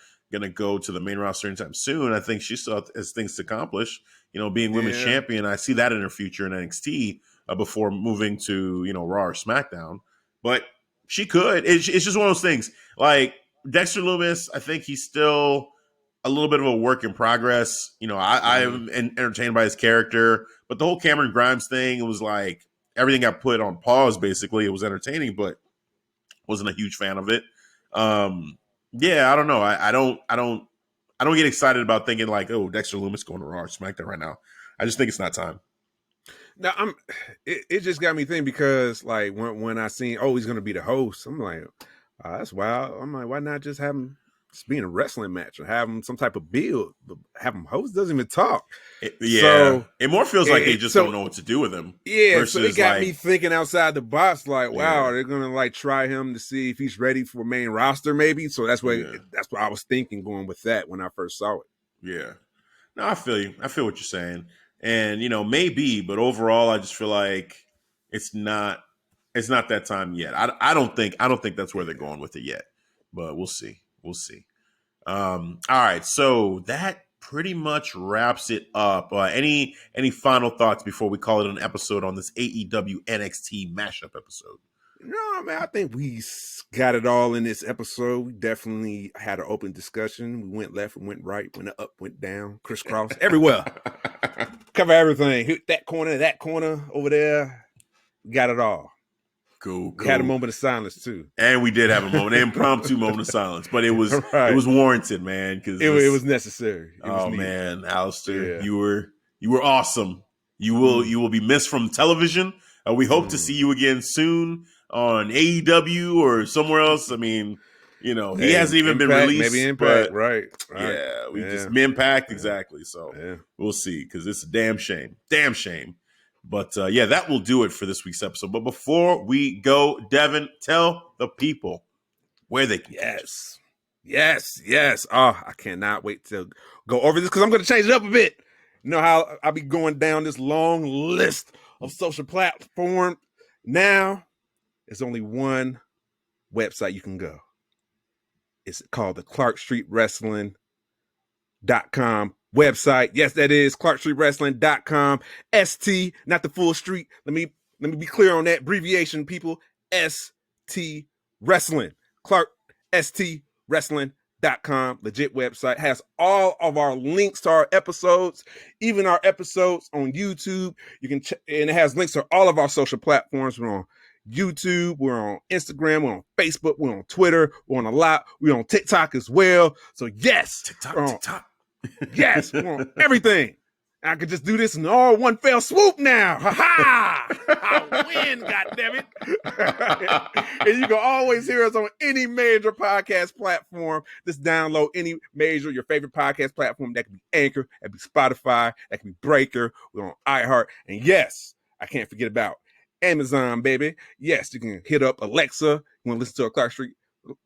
go to the main roster anytime soon. I think she still has things to accomplish. Being women's champion, I see that in her future in NXT before moving to Raw or SmackDown. But she could. It's just one of those things. Like Dexter Lumis, I think he's still a little bit of a work in progress. I'm entertained by his character, but the whole Cameron Grimes thing, it was like everything got put on pause. Basically, it was entertaining, but wasn't a huge fan of it. Yeah, I don't know. I don't get excited about thinking like, oh, Dexter Lumis going to Raw or SmackDown right now. I just think it's not time. Now it just got me thinking because like when I seen he's gonna be the host, I'm like, that's wild. I'm like, why not just have him just be in a wrestling match or have him some type of build? Have him host, doesn't even talk. So, it more feels like they just don't know what to do with him. Yeah, so it got me thinking outside the box. Like, wow, they're gonna like try him to see if he's ready for main roster, maybe. So that's what I was thinking going with that when I first saw it. Yeah, no, I feel you. I feel what you're saying. And maybe, but overall, I just feel like it's not that time yet. I don't think that's where they're going with it yet. But we'll see. All right, so that pretty much wraps it up. Any final thoughts before we call it an episode on this AEW NXT mashup episode? No, man, I think we got it all in this episode. We definitely had an open discussion. We went left, we went right, went up, went down, crisscross, everywhere. Cover everything. Hit that corner, over there. We got it all. Cool. We had a moment of silence too. And we did have a moment, an impromptu moment of silence. But it was it was warranted, man. Because it was necessary. Man, Aleister, you were awesome. You will be missed from television. We hope to see you again soon on AEW or somewhere else. I mean, he hasn't even been released. Maybe Impact, right. Yeah, just Impact, exactly. So we'll see, because it's a damn shame. But that will do it for this week's episode. But before we go, Devin, tell the people where they can Yes. Oh, I cannot wait to go over this because I'm going to change it up a bit. You know how I'll be going down this long list of social platforms. Now, there's only one website you can go. It's called the ClarkStreetWrestling.com website. Yes, that is ClarkStreetWrestling.com. ST, not the full street. Let me be clear on that abbreviation, people. ST Wrestling. Clark ST Wrestling.com. Legit website. Has all of our links to our episodes, even our episodes on YouTube. You can and it has links to all of our social platforms. We're on YouTube, we're on Instagram, we're on Facebook, we're on Twitter, we're on a lot, we're on TikTok as well. So yes, TikTok. Yes, we're on everything. I could just do this in all one fell swoop now. Ha-ha! I win, goddammit. And you can always hear us on any major podcast platform. Just download any major, your favorite podcast platform. That could be Anchor, that could be Spotify, that could be Breaker. We're on iHeart. And yes, I can't forget about Amazon, baby. Yes, you can hit up Alexa. You want to listen to a Clark Street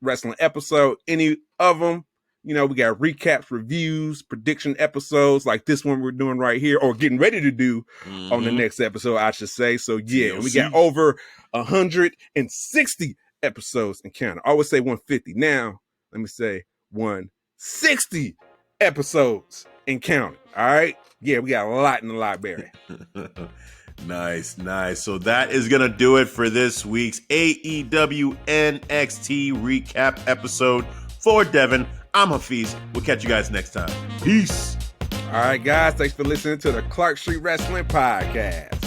Wrestling episode, any of them. We got recaps, reviews, prediction episodes like this one we're doing right here, or getting ready to do on the next episode, I should say. So yeah, we got over 160 episodes and counting. I always say 150. Now, let me say 160 episodes and counting. All right? Yeah, we got a lot in the library. Nice. So that is going to do it for this week's AEW NXT recap episode. For Devin, I'm Hafeez. We'll catch you guys next time. Peace. All right, guys. Thanks for listening to the Clark Street Wrestling Podcast.